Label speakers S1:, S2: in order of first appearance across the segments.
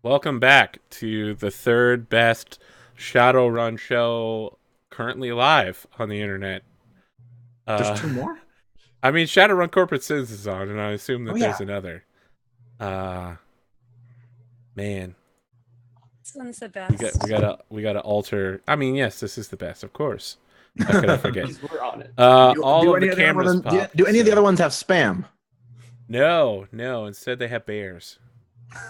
S1: Welcome back to the third best Shadowrun show currently live on the internet.
S2: There's
S1: Uh,
S2: two more?
S1: I mean, Shadowrun Corporate Sins is on, and I assume
S2: Oh
S1: that
S2: yeah.
S1: there's another. Uh, man,
S3: This one's the
S1: we got
S3: best.
S1: we gotta we gotta alter. I mean, yes, this is the best, of course. How could I forget?
S4: Because we're on it.
S1: All
S2: Do
S1: of the
S2: any of the other
S1: cameras
S2: ones,
S1: pop.
S2: do any of the
S1: so-
S2: other ones have spam?
S1: No. Instead, they have bears.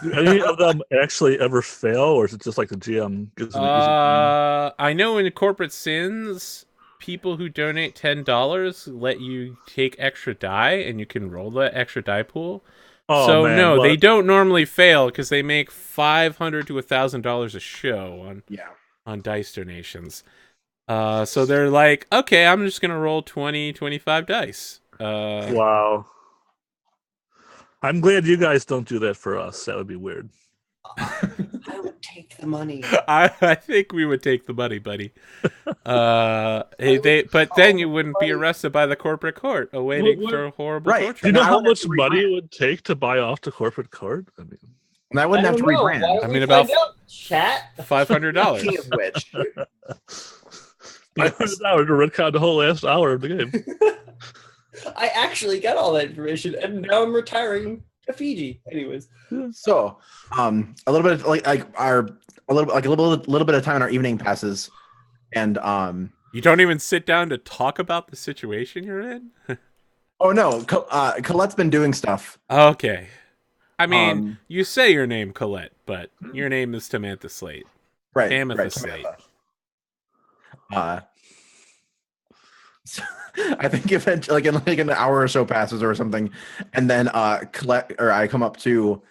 S5: Do any of them actually ever fail, or is it just like the GM gives them an easy time?
S1: I know in Corporate Sins, people who donate $10 let you take extra die, and you can roll that extra die pool.
S5: Oh,
S1: So
S5: man,
S1: no,
S5: what?
S1: they don't normally fail because they make $500 to $1,000 a show on dice donations. So they're like, okay, I'm just gonna roll 20, 25 dice.
S5: Wow. I'm glad you guys don't do that for us. That would be weird.
S4: I would take the money.
S1: I think we would take the money, buddy. But then you wouldn't be arrested by the corporate court, awaiting for horrible
S2: Right.
S1: torture.
S5: Do you know
S2: I
S5: how
S2: would have
S5: much
S2: to
S5: money
S2: rebrand.
S5: it would take to buy off the corporate court? I mean,
S2: And I wouldn't have to rebrand.
S1: I mean, about
S4: chat.
S1: $500.
S2: Speaking of which,
S5: $500 to retcon the whole last hour of the game.
S4: I actually got all that information, and now I'm retiring to Fiji. Anyways,
S2: so a little bit little bit of time in our evening passes, and
S1: You don't even sit down to talk about the situation you're in?
S2: oh no, Colette's been doing stuff.
S1: Okay. I mean,
S2: Um,
S1: you say your name, Colette, but your name is Samantha Slate.
S2: Right,
S1: Amethyst
S2: right,
S1: Slate.
S2: Samantha. So, I think eventually, like in an hour or so passes or something, and then Colette or I come up to.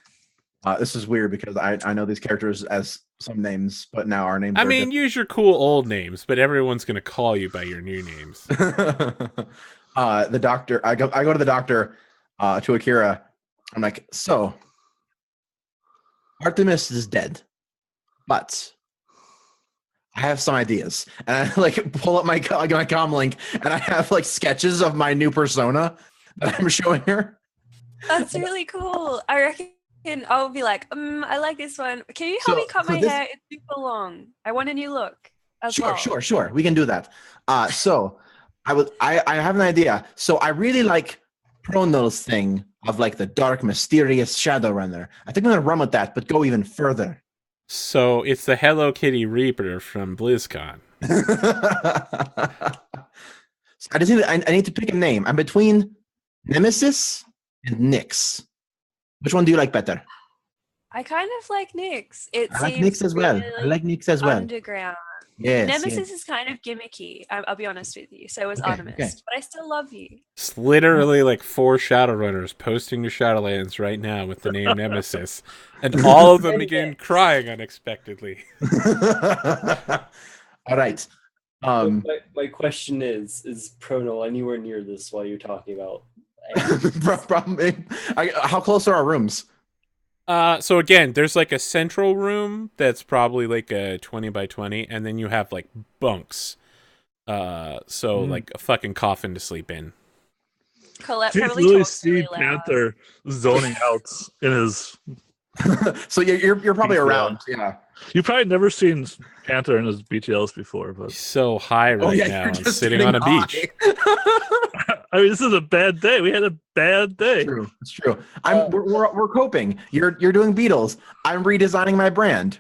S2: This is weird because I know these characters as some names, but now our names.
S1: I
S2: are
S1: mean, use your cool old names, but everyone's going to call you by your new names.
S2: the doctor. I go to the doctor, to Akira. I'm like, so Artemyst is dead, but I have some ideas, and I like pull up my comm link, and I have like sketches of my new persona that I'm showing her.
S3: That's really cool. I reckon I'll be like, I like this one. Can you help
S2: So-
S3: me cut
S2: so
S3: my
S2: this-
S3: hair? It's super long. I want a new look as well.
S2: Sure. We can do that. So I have an idea. So I really like Prono's thing of like the dark, mysterious Shadowrunner. I think I'm gonna run with that, but go even further.
S1: So it's the Hello Kitty Reaper from BlizzCon.
S2: So I need to pick a name. I'm between Nemesis and Nyx. Which one do you like better?
S3: I kind of like Nyx. It
S2: I like
S3: seems
S2: Nyx as well. I
S3: really
S2: like Nyx as well.
S3: underground.
S2: Yes.
S3: Nemesis is kind of gimmicky. I'll be honest with you. So is
S2: Okay,
S3: Artemyst,
S2: okay.
S3: but I still love you.
S1: It's literally like 4 Shadowrunners posting to Shadowlands right now with the name Nemesis, and all of them begin crying unexpectedly.
S2: All right.
S4: my question is Prono anywhere near this while you're talking about?
S2: Problem. How close are our rooms?
S1: So again, there's like a central room that's probably like a 20 by 20, and then you have like bunks. Like a fucking coffin to sleep in.
S3: Colette
S5: You
S3: probably
S5: really
S3: talks
S5: see
S3: really loud.
S5: Panther zoning out in his.
S2: So you're probably
S5: Yeah.
S2: around. Yeah.
S5: You've probably never seen Panther in his BTLs before, but
S1: He's so high right now
S2: you're
S1: and
S2: just
S1: sitting on a
S2: getting
S1: beach.
S2: high.
S5: I mean, this is a bad day. We had a bad day.
S2: It's true. We're coping. You're doing Beatles. I'm redesigning my brand.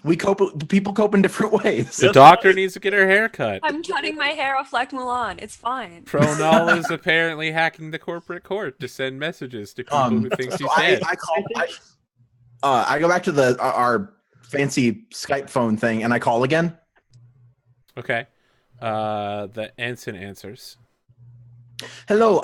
S2: People cope in different ways.
S1: The doctor needs to get her hair cut.
S3: I'm cutting my hair off like Mulan. It's fine.
S1: Null is apparently hacking the corporate court to send messages to people who thinks
S2: So
S1: he's dead.
S2: I go back to our fancy Skype phone thing, and I call again.
S1: Okay. The ensign answers.
S2: Hello.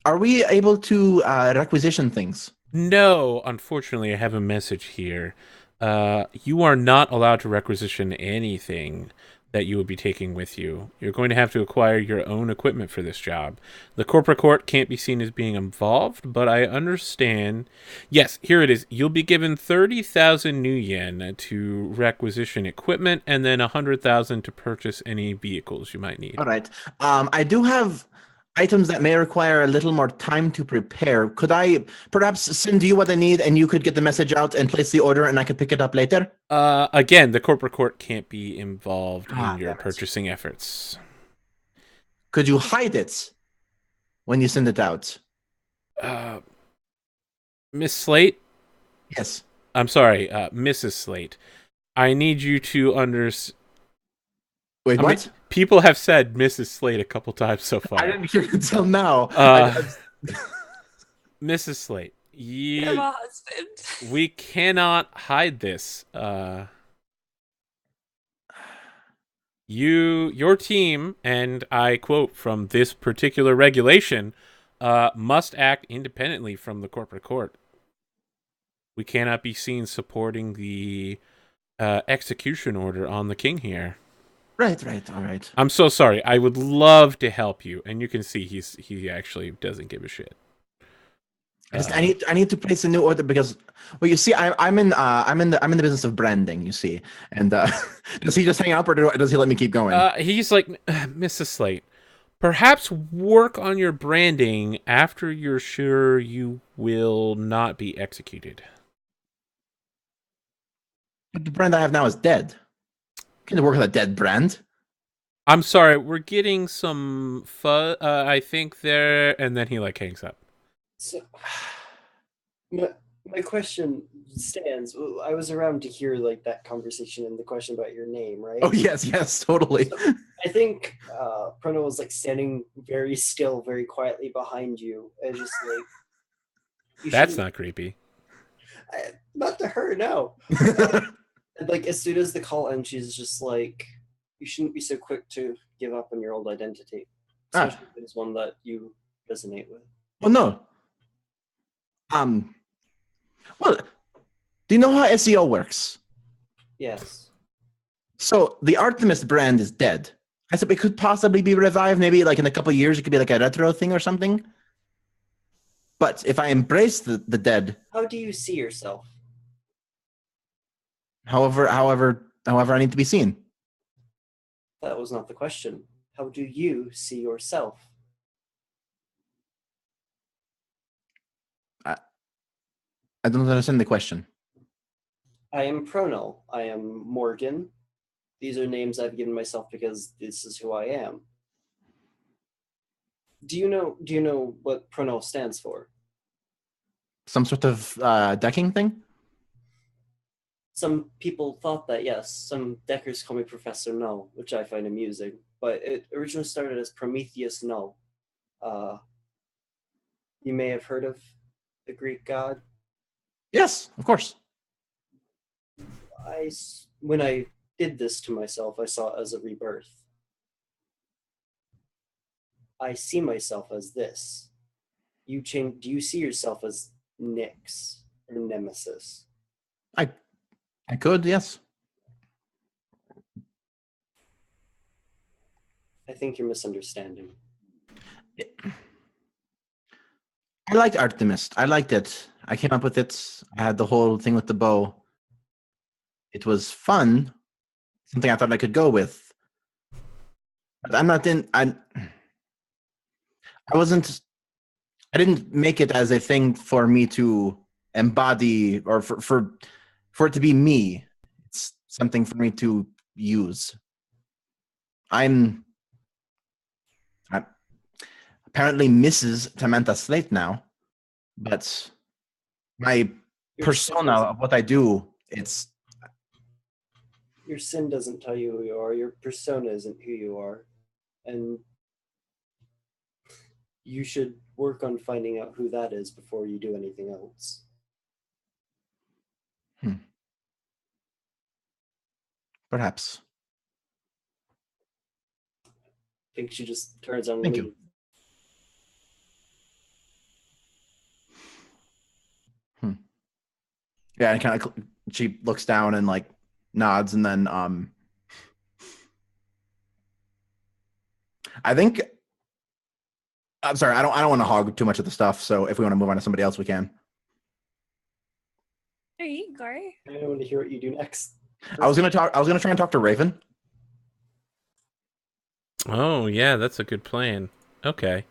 S2: Are we able to requisition things?
S1: No, unfortunately, I have a message here. You are not allowed to requisition anything that you will be taking with you. You're going to have to acquire your own equipment for this job. The corporate court can't be seen as being involved, but I understand. Yes, here it is. You'll be given 30,000 new yen to requisition equipment, and then 100,000 to purchase any vehicles you might need.
S2: All right. I do have items that may require a little more time to prepare. Could I perhaps send you what I need and you could get the message out and place the order and I could pick it up later?
S1: Again, the corporate court can't be involved in your
S2: damn it.
S1: purchasing efforts.
S2: Could you hide it when you send it out?
S1: Miss Slate?
S2: Yes.
S1: I'm sorry, Mrs. Slate. I need you to understand.
S2: Wait, what?
S1: People have said Mrs. Slate a couple times so far.
S2: I didn't hear it until now.
S1: Mrs. Slate,
S3: You're my husband.
S1: we cannot hide this. Your team, and I quote from this particular regulation, must act independently from the corporate court. We cannot be seen supporting the execution order on the king here.
S2: Right, all right.
S1: I'm so sorry. I would love to help you, and you can see he actually doesn't give a shit.
S2: I need to place a new order because, well, you see, I'm in the business of branding. You see, and does he just hang up or does he let me keep going?
S1: He's like, Mrs. Slate, perhaps work on your branding after you're sure you will not be executed.
S2: But the brand I have now is dead. Can't work on a dead brand.
S1: I'm sorry, we're getting some fuzz, I think there, and then he like hangs up.
S4: So, my question stands. I was around to hear like that conversation and the question about your name, right?
S2: Oh yes, totally.
S4: So, I think Prono was like standing very still, very quietly behind you, and just like.
S1: That's not creepy.
S4: Not to her, no. Like as soon as the call ends, she's just like, "You shouldn't be so quick to give up on your old identity, especially if it's one that you resonate with."
S2: Well, no. Well, do you know how SEO works?
S4: Yes.
S2: So the Artemyst brand is dead. I said it could possibly be revived. Maybe like in a couple of years, it could be like a retro thing or something. But if I embrace the dead,
S4: How do you see yourself?
S2: however I need to be seen.
S4: That was not the question. How do you see yourself?
S2: I don't understand the question.
S4: I am Prono. I am Morgan. These are names I've given myself because this is who I am. Do you know what Prono stands for?
S2: Some sort of decking thing?
S4: Some people thought that, yes. Some deckers call me Professor Null, which I find amusing. But it originally started as Prometheus Null. You may have heard of the Greek god.
S2: Yes, of course.
S4: When I did this to myself, I saw it as a rebirth. I see myself as this. Do you see yourself as Nyx or Nemesis?
S2: I could, yes.
S4: I think you're misunderstanding.
S2: I liked Artemyst. I liked it. I came up with it. I had the whole thing with the bow. It was fun. Something I thought I could go with. But I'm not in. I didn't make it as a thing for me to embody or for it to be me. It's something for me to use. I'm apparently Mrs. Samantha Slate now, but my persona of what I do, it's...
S4: Your sin doesn't tell you who you are. Your persona isn't who you are. And you should work on finding out who that is before you do anything else.
S2: Perhaps.
S4: I think she just turns on
S2: Thank
S4: leave.
S2: you. Yeah, and kind of she looks down and like nods, and then I think I'm sorry, I don't want to hog too much of the stuff. So if we want to move on to somebody else, we can.
S3: There you go.
S4: I want to hear what you do next.
S2: I was gonna try and talk to Raven.
S1: Oh yeah, that's a good plan. Okay.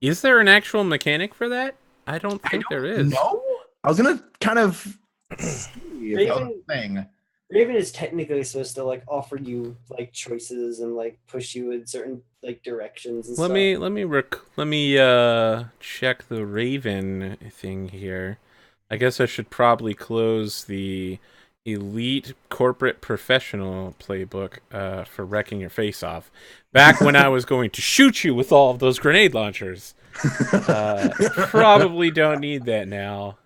S1: Is there an actual mechanic for that? I don't think there is.
S2: No, I was gonna kind of see if that was a thing.
S4: Raven is technically supposed to like offer you like choices and like push you in certain like directions and
S1: Let
S4: stuff.
S1: let me check the Raven thing here. I guess I should probably close the Elite Corporate Professional playbook for wrecking your face off. Back when I was going to shoot you with all of those grenade launchers. Probably don't need that now.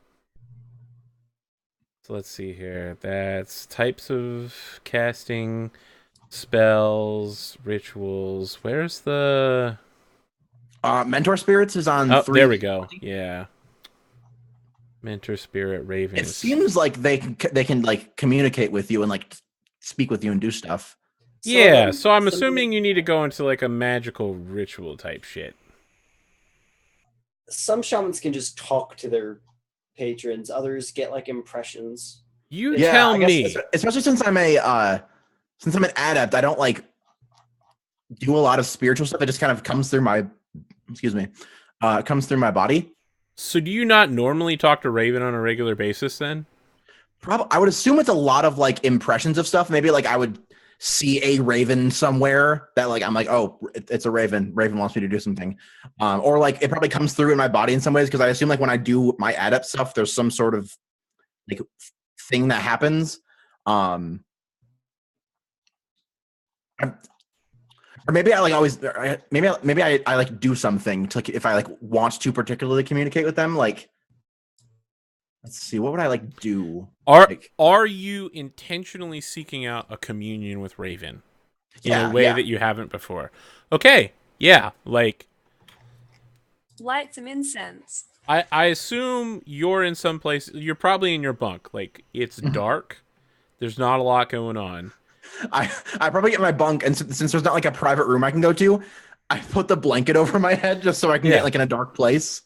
S1: So let's see here. That's types of casting, spells, rituals. Where's the...
S2: Mentor spirits is on.
S1: Oh,
S2: 3.
S1: there we go. Yeah. Mentor spirit, Raven.
S2: It seems like they can like communicate with you and like speak with you and do stuff.
S1: Yeah, so I'm assuming you need to go into like a magical ritual type shit.
S4: Some shamans can just talk to their patrons. Others get like impressions.
S1: You tell
S2: I guess,
S1: me.
S2: especially since I'm an adept, I don't like do a lot of spiritual stuff. It just kind of comes through my comes through my body.
S1: So do you not normally talk to Raven on a regular basis then?
S2: I would assume it's a lot of like impressions of stuff. Maybe like I would see a raven somewhere that like I'm like, oh, it's a raven. Raven wants me to do something, or like it probably comes through in my body in some ways because I assume like when I do my adept stuff, there's some sort of like thing that happens, or maybe I like always maybe I like do something to like if I like want to particularly communicate with them. Like, let's see, what would I like do?
S1: Are you intentionally seeking out a communion with Raven in a way that you haven't before? Okay, yeah, like
S3: Light some incense.
S1: I assume you're in some place. You're probably in your bunk. Like it's dark. There's not a lot going on.
S2: I probably get my bunk, and since there's not like a private room I can go to, I put the blanket over my head just so I can get like in a dark place.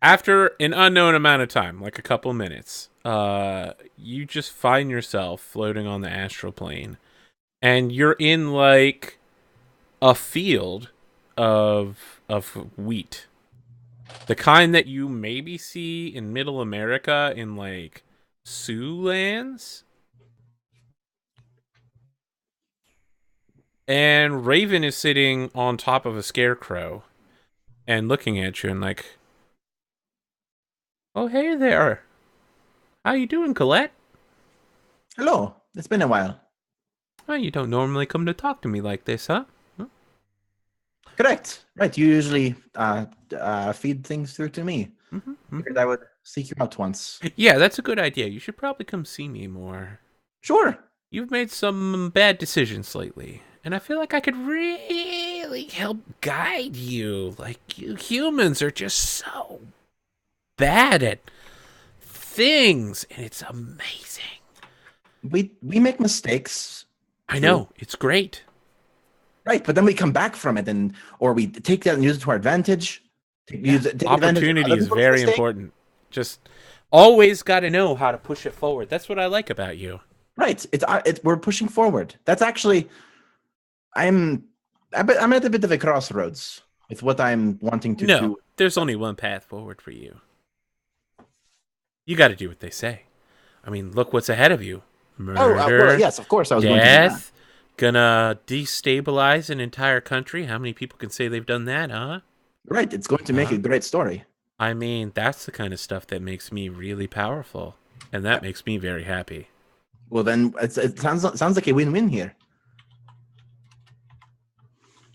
S1: After an unknown amount of time, like a couple minutes, you just find yourself floating on the astral plane, and you're in like a field of wheat, the kind that you maybe see in Middle America in like Sioux lands. And Raven is sitting on top of a scarecrow and looking at you and like, oh, hey there. How you doing, Colette?
S2: Hello. It's been a while.
S1: Oh, you don't normally come to talk to me like this, huh?
S2: Correct. Right. You usually feed things through to me. Figured I would seek you out once.
S1: Yeah, that's a good idea. You should probably come see me more.
S2: Sure.
S1: You've made some bad decisions lately, and I feel like I could really help guide you. Like, you humans are just so bad at things, and it's amazing.
S2: We make mistakes.
S1: I know. It's great.
S2: Right, but then we come back from it, or we take that and use it to our advantage.
S1: Opportunity is very important. Just always got to know how to push it forward. That's what I like about you.
S2: Right, we're pushing forward. That's actually, I'm at a bit of a crossroads with what I'm wanting to do.
S1: No, there's only one path forward for you. You got to do what they say. I mean, look what's ahead of you. Murder.
S2: Well, yes, of course I was going to do that.
S1: Gonna destabilize an entire country. How many people can say they've done that, huh?
S2: Right, it's going to make a great story.
S1: I mean, that's the kind of stuff that makes me really powerful, and that makes me very happy.
S2: Well, then it sounds like a win-win here.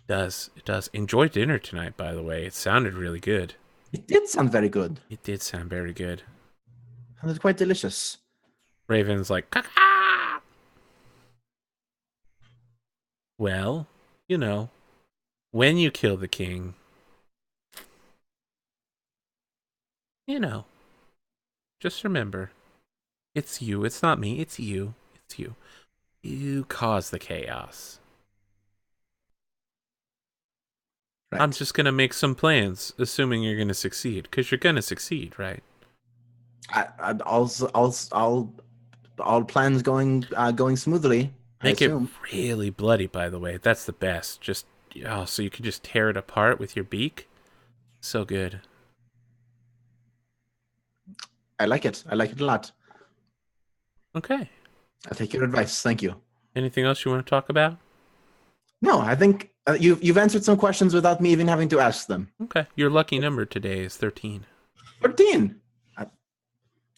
S1: It does. Enjoy dinner tonight, by the way. It sounded really good.
S2: It did sound very good.
S1: It did sound very good.
S2: It was quite delicious.
S1: Raven's like, caca! Well, you know, when you kill the king, you know, just remember, it's you. It's not me. It's you. It's you. You cause the chaos. Right. I'm just going to make some plans, assuming you're going to succeed, because you're going to succeed, right?
S2: All plans going smoothly.
S1: Make it really bloody, by the way. That's the best. Just so you can just tear it apart with your beak. So good.
S2: I like it. I like it a lot.
S1: Okay.
S2: I take your advice. Thank you.
S1: Anything else you want to talk about?
S2: No, I think you've answered some questions without me even having to ask them.
S1: Okay. Your lucky number today is 13.
S2: 13.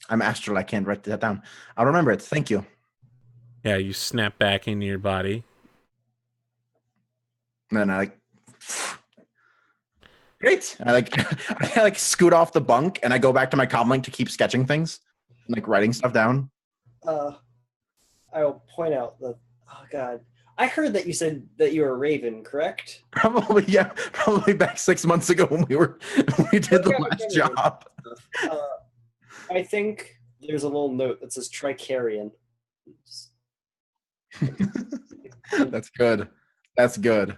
S2: I'm astral. I can't write that down. I'll remember it. Thank you.
S1: Yeah, you snap back into your body.
S2: And then I like, great. I like scoot off the bunk and I go back to my comlink to keep sketching things, like writing stuff down.
S4: I'll point out that. Oh God, I heard that you said that you were a raven, correct?
S2: Probably, yeah. Probably back 6 months ago when we did the last job.
S4: I think there's a little note that says Tricarian.
S2: That's good. That's good.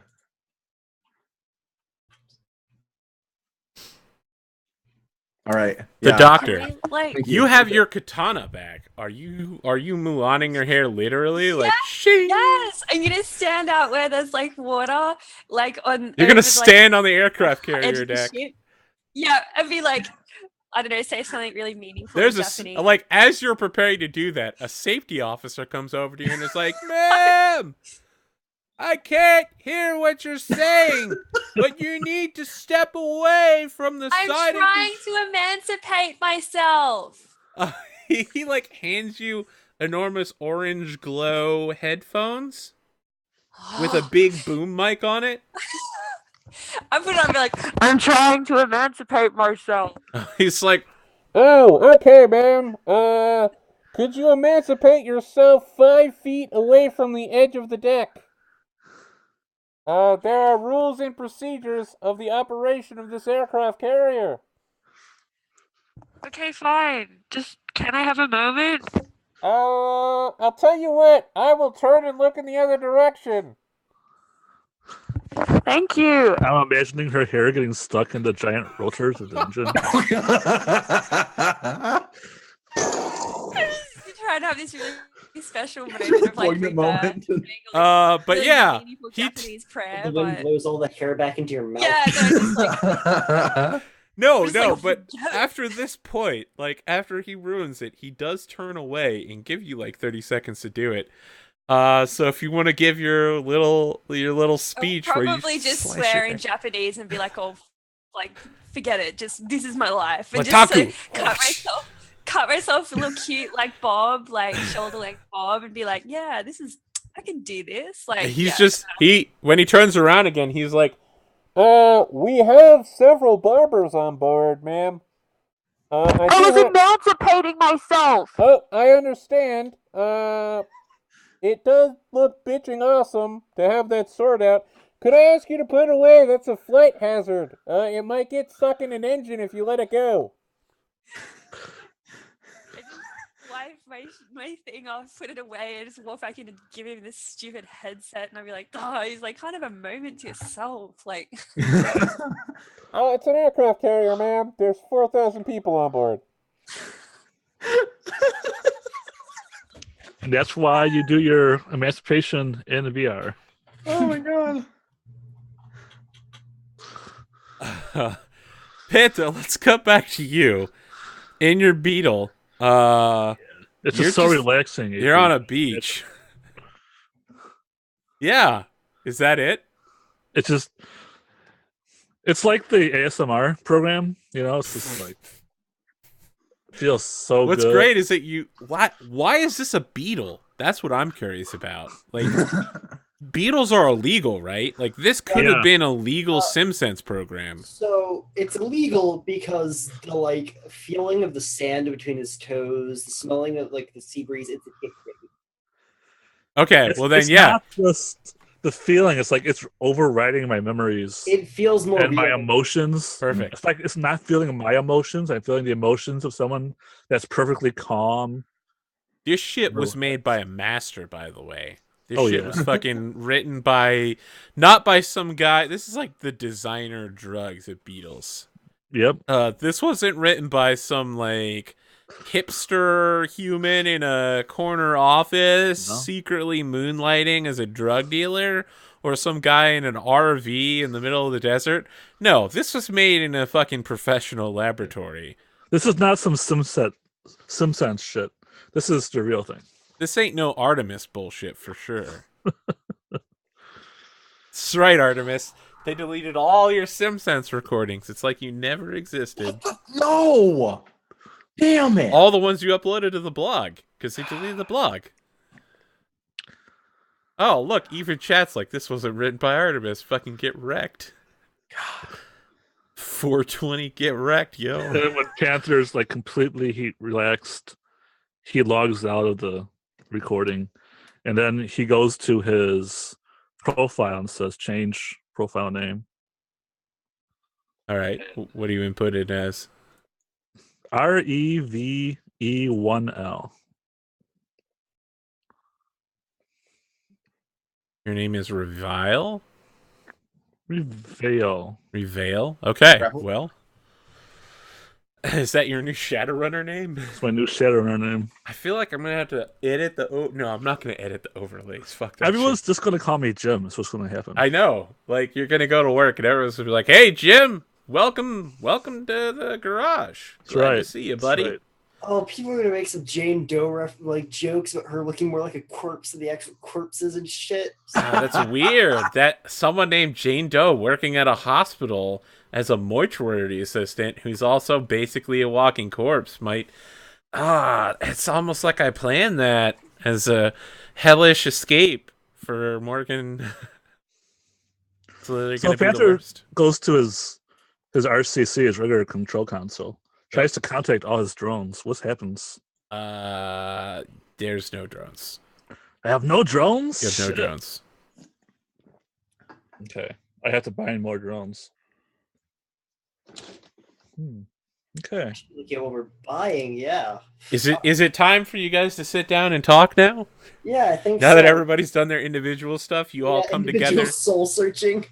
S2: All right.
S1: The
S2: Yeah.
S1: doctor.
S3: I mean, like,
S1: You have your katana back. Are you Mulaning your hair literally? Like, she.
S3: yes, I'm gonna stand out where there's like water, like on.
S1: You're gonna
S3: over,
S1: stand on the aircraft
S3: edge
S1: carrier
S3: of the
S1: deck.
S3: ship. Yeah, and be like, I don't know, say something really meaningful.
S1: There's
S3: in
S1: a
S3: Japanese.
S1: like as you're preparing to do that, a safety officer comes over to you and is like, "Ma'am, I can't hear what you're saying, but you need to step away from the
S3: I'm
S1: side
S3: trying to emancipate myself.
S1: of the." He like hands you enormous orange glow headphones with a big boom mic on it.
S3: I put it on and be like, I'm trying to emancipate myself.
S1: He's like, "Oh, okay, ma'am. Could you emancipate yourself 5 feet away from the edge of the deck? There are rules and procedures of the operation of this aircraft carrier."
S3: Okay, fine. Just, can I have a moment?
S1: I'll tell you what. I will turn and look in the other direction.
S3: Thank you.
S5: I'm imagining her hair getting stuck in the giant rotors of the engine.
S3: You try to have this really special moment of like
S2: Poignant moment.
S1: But
S3: really
S1: yeah,
S3: meaningful
S1: he
S3: Japanese prayer,
S4: The wind
S3: but
S4: blows all the hair back into your mouth.
S3: yeah, no, just like
S1: No,
S3: Just
S1: no,
S3: like,
S1: but
S3: yes.
S1: after this point, like after he ruins it, he does turn away and give you like 30 seconds to do it. So if you want to give your little speech
S3: I'll
S1: where you
S3: probably just
S1: slice
S3: swear
S1: your-
S3: in Japanese and be like, oh, like forget it, just this is my life, and
S1: Wataku.
S3: just cut myself a little cute like bob, like shoulder length bob, and be like, yeah, this is, I can do this. Like
S1: He's
S3: yeah,
S1: just when he turns around again, he's like, we have several barbers on board, ma'am.
S3: I was emancipating myself.
S1: Oh, I understand. It does look bitching awesome to have that sword out. Could I ask you to put it away? That's a flight hazard. It might get stuck in an engine if you let it go.
S3: I just wipe my thing off, put it away, and just walk back in and give him this stupid headset, and I'd be like, oh, he's like kind of a moment to yourself, like.
S1: Oh, it's an aircraft carrier, ma'am. There's 4,000 people on board.
S5: And that's why you do your emancipation in the VR.
S2: Oh my god.
S1: Panther, let's cut back to you. In your beetle.
S5: It's
S1: You're
S5: just so
S1: just-
S5: relaxing.
S1: You're on a beach. Yeah. Is that it?
S5: It's just, it's like the ASMR program, you know. It's just like feels so
S1: What's
S5: good.
S1: great is that why is this a beetle? That's what I'm curious about. Like, beetles are illegal, right? Like, this could have
S5: Yeah.
S1: been a legal SimSense program.
S4: So it's illegal because the like feeling of the sand between his toes, the smelling of like the sea breeze, it's addicting.
S1: Okay, well then,
S5: it's
S1: yeah.
S5: not just the feeling. It's like it's overriding my memories
S4: It feels more
S5: and my
S4: real.
S5: emotions.
S1: Perfect.
S5: It's like it's not feeling my emotions. I'm feeling the emotions of someone that's perfectly calm.
S1: This shit was made by a master, by the way. This
S5: Oh,
S1: shit
S5: yeah.
S1: was fucking written by, not by some guy. This is like the designer drugs at Beatles.
S5: Yep.
S1: This wasn't written by some like hipster human in a corner office
S5: No.
S1: secretly moonlighting as a drug dealer or some guy in an RV in the middle of the desert. No, this was made in a fucking professional laboratory.
S5: This is not some Simpsons shit. This is the real thing.
S1: This ain't no Artemyst bullshit for sure. That's right, Artemyst. They deleted all your Simpsons recordings. It's like you never existed.
S2: No! Damn it!
S1: All the ones you uploaded to the blog, because they deleted the blog. Oh, look, even chat's like, this wasn't written by Artemyst. Fucking get wrecked.
S2: God.
S1: 420, get wrecked, yo.
S5: And when Panther's like completely relaxed, he logs out of the recording, and then he goes to his profile and says change profile name.
S1: All right, what do you input it as?
S5: REVE1L.
S1: Your name is Revile?
S5: Reveal.
S1: Revale? Okay,
S2: Revel?
S1: well. Is that your new Shadowrunner name?
S5: It's my new Shadowrun name.
S1: I feel like I'm going to have to edit the... No, I'm not going to edit the overlays. Fuck that
S5: Everyone's
S1: shit.
S5: just going to call me Jim. That's what's going to happen.
S1: I know. Like, you're going to go to work and everyone's going to be like, hey, Jim, welcome to the garage. Glad to see you, buddy.
S5: Right.
S4: Oh, people are gonna make some Jane Doe jokes about her looking more like a corpse than the actual corpses and shit.
S1: That's weird. That someone named Jane Doe working at a hospital as a mortuary assistant who's also basically a walking corpse might... it's almost like I planned that as a hellish escape for Morgan. So
S5: Panther goes to his RCC, his regular control console. Tries to contact all his drones. What happens?
S1: There's no drones.
S5: I have no drones?
S1: You have no drones.
S5: Okay. I have to buy more drones. Okay.
S4: Look at what we're buying, yeah.
S1: Is it time for you guys to sit down and talk now?
S4: Yeah, I think
S1: Now
S4: so.
S1: that everybody's done their individual stuff, you all come
S4: individual
S1: together.
S4: Soul searching.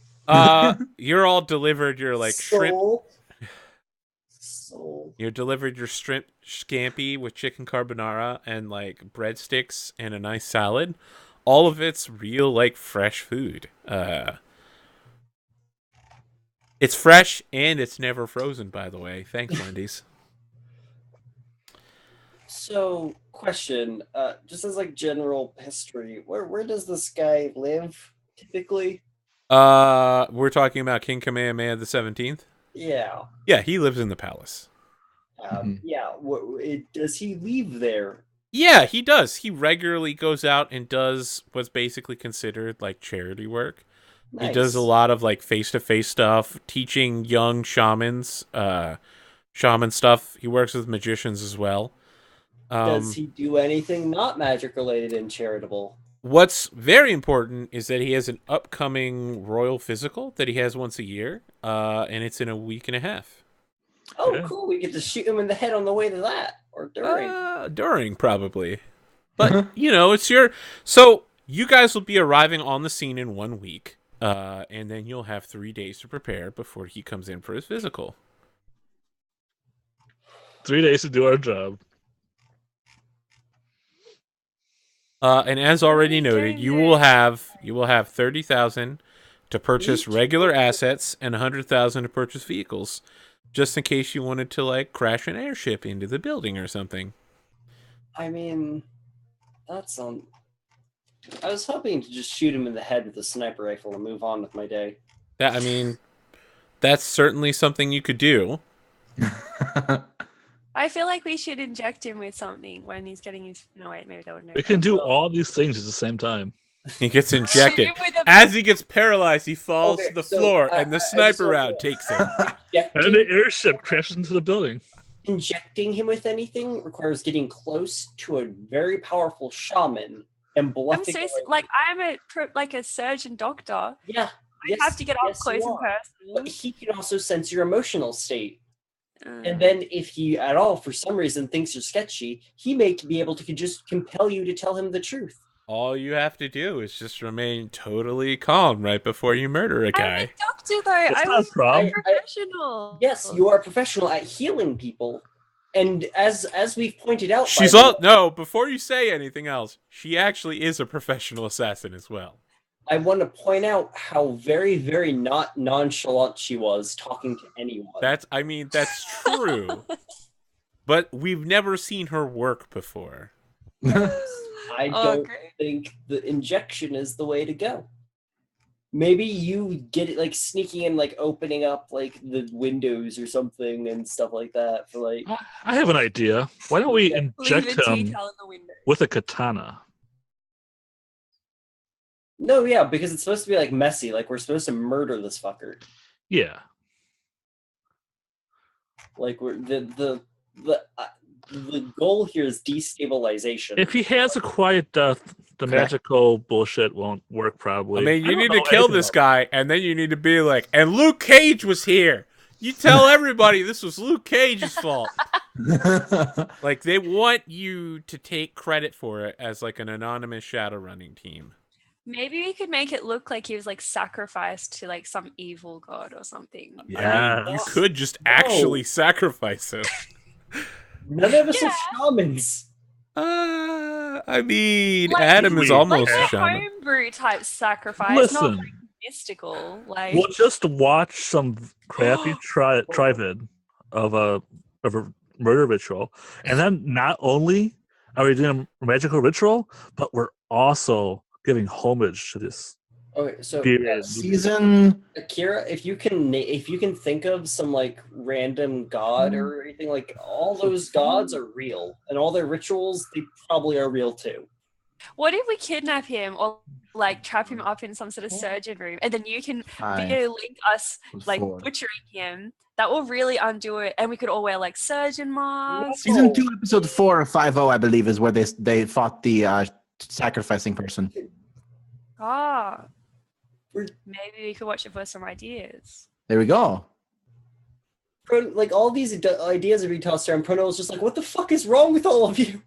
S1: You're all delivered your like shrimp.
S4: Soul.
S1: You're delivered your shrimp scampi with chicken carbonara and like breadsticks and a nice salad. All of it's real like fresh food. It's fresh and it's never frozen, by the way. Thanks, Wendy's.
S4: So, question, just as like general history, where does this guy live typically?
S1: We're talking about King Kamehameha the 17th.
S4: Yeah.
S1: Yeah, he lives in the palace.
S4: Yeah. Does he leave there?
S1: Yeah, he does. He regularly goes out and does what's basically considered like charity work.
S4: Nice.
S1: He does a lot of like face-to-face stuff, teaching young shamans, shaman stuff. He works with magicians as well.
S4: Does he do anything not magic related and charitable?
S1: What's very important is that he has an upcoming royal physical that he has once a year, and it's in a week and a half.
S4: Oh,
S5: Yeah.
S4: cool. We get to shoot him in the head on the way to that. Or during.
S1: During, probably. But, you know, it's your... So, you guys will be arriving on the scene in 1 week, and then you'll have 3 days to prepare before he comes in for his physical.
S5: 3 days to do our job.
S1: And as already noted, you will have 30,000 to purchase regular assets and 100,000 to purchase vehicles, just in case you wanted to like crash an airship into the building or something.
S4: I mean, that's on. I was hoping to just shoot him in the head with a sniper rifle and move on with my day.
S1: That's certainly something you could do.
S3: I feel like we should inject him with something when he's getting his. No, wait, maybe that wouldn't.
S5: We can do all these things at the same time.
S1: He gets injected.
S3: Shoot him with a-
S1: As he gets paralyzed, he falls
S4: Okay,
S1: to the
S4: so,
S1: floor, and the sniper
S4: so-
S1: round takes him.
S5: And the airship crashes into the building.
S4: Injecting him with anything requires getting close to a very powerful shaman and
S3: I'm
S4: bluffing.
S3: so like I'm a surgeon doctor.
S4: Yeah.
S3: I have to get up close and
S4: But
S3: personal.
S4: he can also sense your emotional state. And then if he at all, for some reason, thinks you're sketchy, he may be able to just compel you to tell him the truth.
S1: All you have to do is just remain totally calm right before you murder a
S3: I'm
S1: guy.
S3: a doctor though.
S5: That's
S3: I
S5: not a
S3: was
S5: problem.
S3: a professional.
S4: Yes, you are a professional at healing people. And as we've pointed out,
S1: She's all no. Before you say anything else, she actually is a professional assassin as well.
S4: I want to point out how very, very not nonchalant she was talking to anyone.
S1: That's true. But we've never seen her work before.
S4: I don't think the injection is the way to go. Maybe you get it like sneaking in, like opening up like the windows or something and stuff like that. For like,
S5: I have an idea. Why don't we
S3: Leave
S5: inject
S3: a
S5: him
S3: detail in the window.
S5: with a katana?
S4: no, yeah, because it's supposed to be like messy. Like we're supposed to murder this fucker.
S5: Yeah.
S4: Like we're the goal here is destabilization.
S5: If he has a quiet death, the magical bullshit won't work probably.
S1: I mean, you
S5: don't
S1: need
S5: know
S1: to kill
S5: anything
S1: this
S5: about
S1: guy, and then you need to be like, and Luke Cage was here. You tell everybody this was Luke Cage's fault. Like, they want you to take credit for it as like an anonymous Shadowrunning team.
S3: Maybe we could make it look like he was like sacrificed to like some evil god or something.
S5: Yeah.
S1: You could just actually sacrifice him.
S4: None of us are shamans.
S1: I mean,
S3: Like-
S1: Adam is
S5: Like
S1: almost
S3: Like a
S1: shaman.
S3: homebrew type sacrifice, not
S5: Listen.
S3: like mystical. Like
S5: We'll just watch some crappy trivid of a murder ritual, and then not only are we doing a magical ritual, but we're also giving homage to this.
S4: Okay, so
S5: Period.
S2: Season.
S4: Akira, if you can think of some like random god or anything, like all those gods are real, and all their rituals they probably are real too.
S3: what if we kidnap him or like trap him up in some sort of surgeon room, and then you can video link us like butchering him? That will really undo it, and we could all wear like surgeon masks.
S2: Season 2, episode 4 or 5-0, I believe, is where they fought the sacrificing person.
S3: Ah, maybe we could watch it for some ideas.
S2: There we go.
S4: Like all these ideas are being tossed around. Prono is just like, what the fuck is wrong with all of you?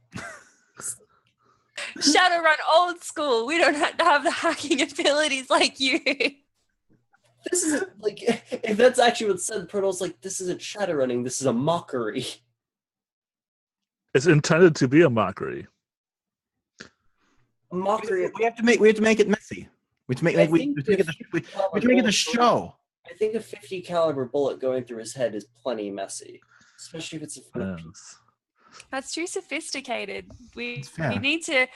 S3: Shadowrun old school. We don't have to have the hacking abilities like you.
S4: This is like, if that's actually what's said, Prono's like, this isn't Shadowrunning. This is a mockery.
S5: It's intended to be a mockery.
S4: A mockery.
S2: We have to make it messy. We have to make it a show.
S4: I think a 50 caliber bullet going through his head is plenty messy, especially if it's a
S5: Yes.
S3: That's too sophisticated. We
S2: fair.
S3: need to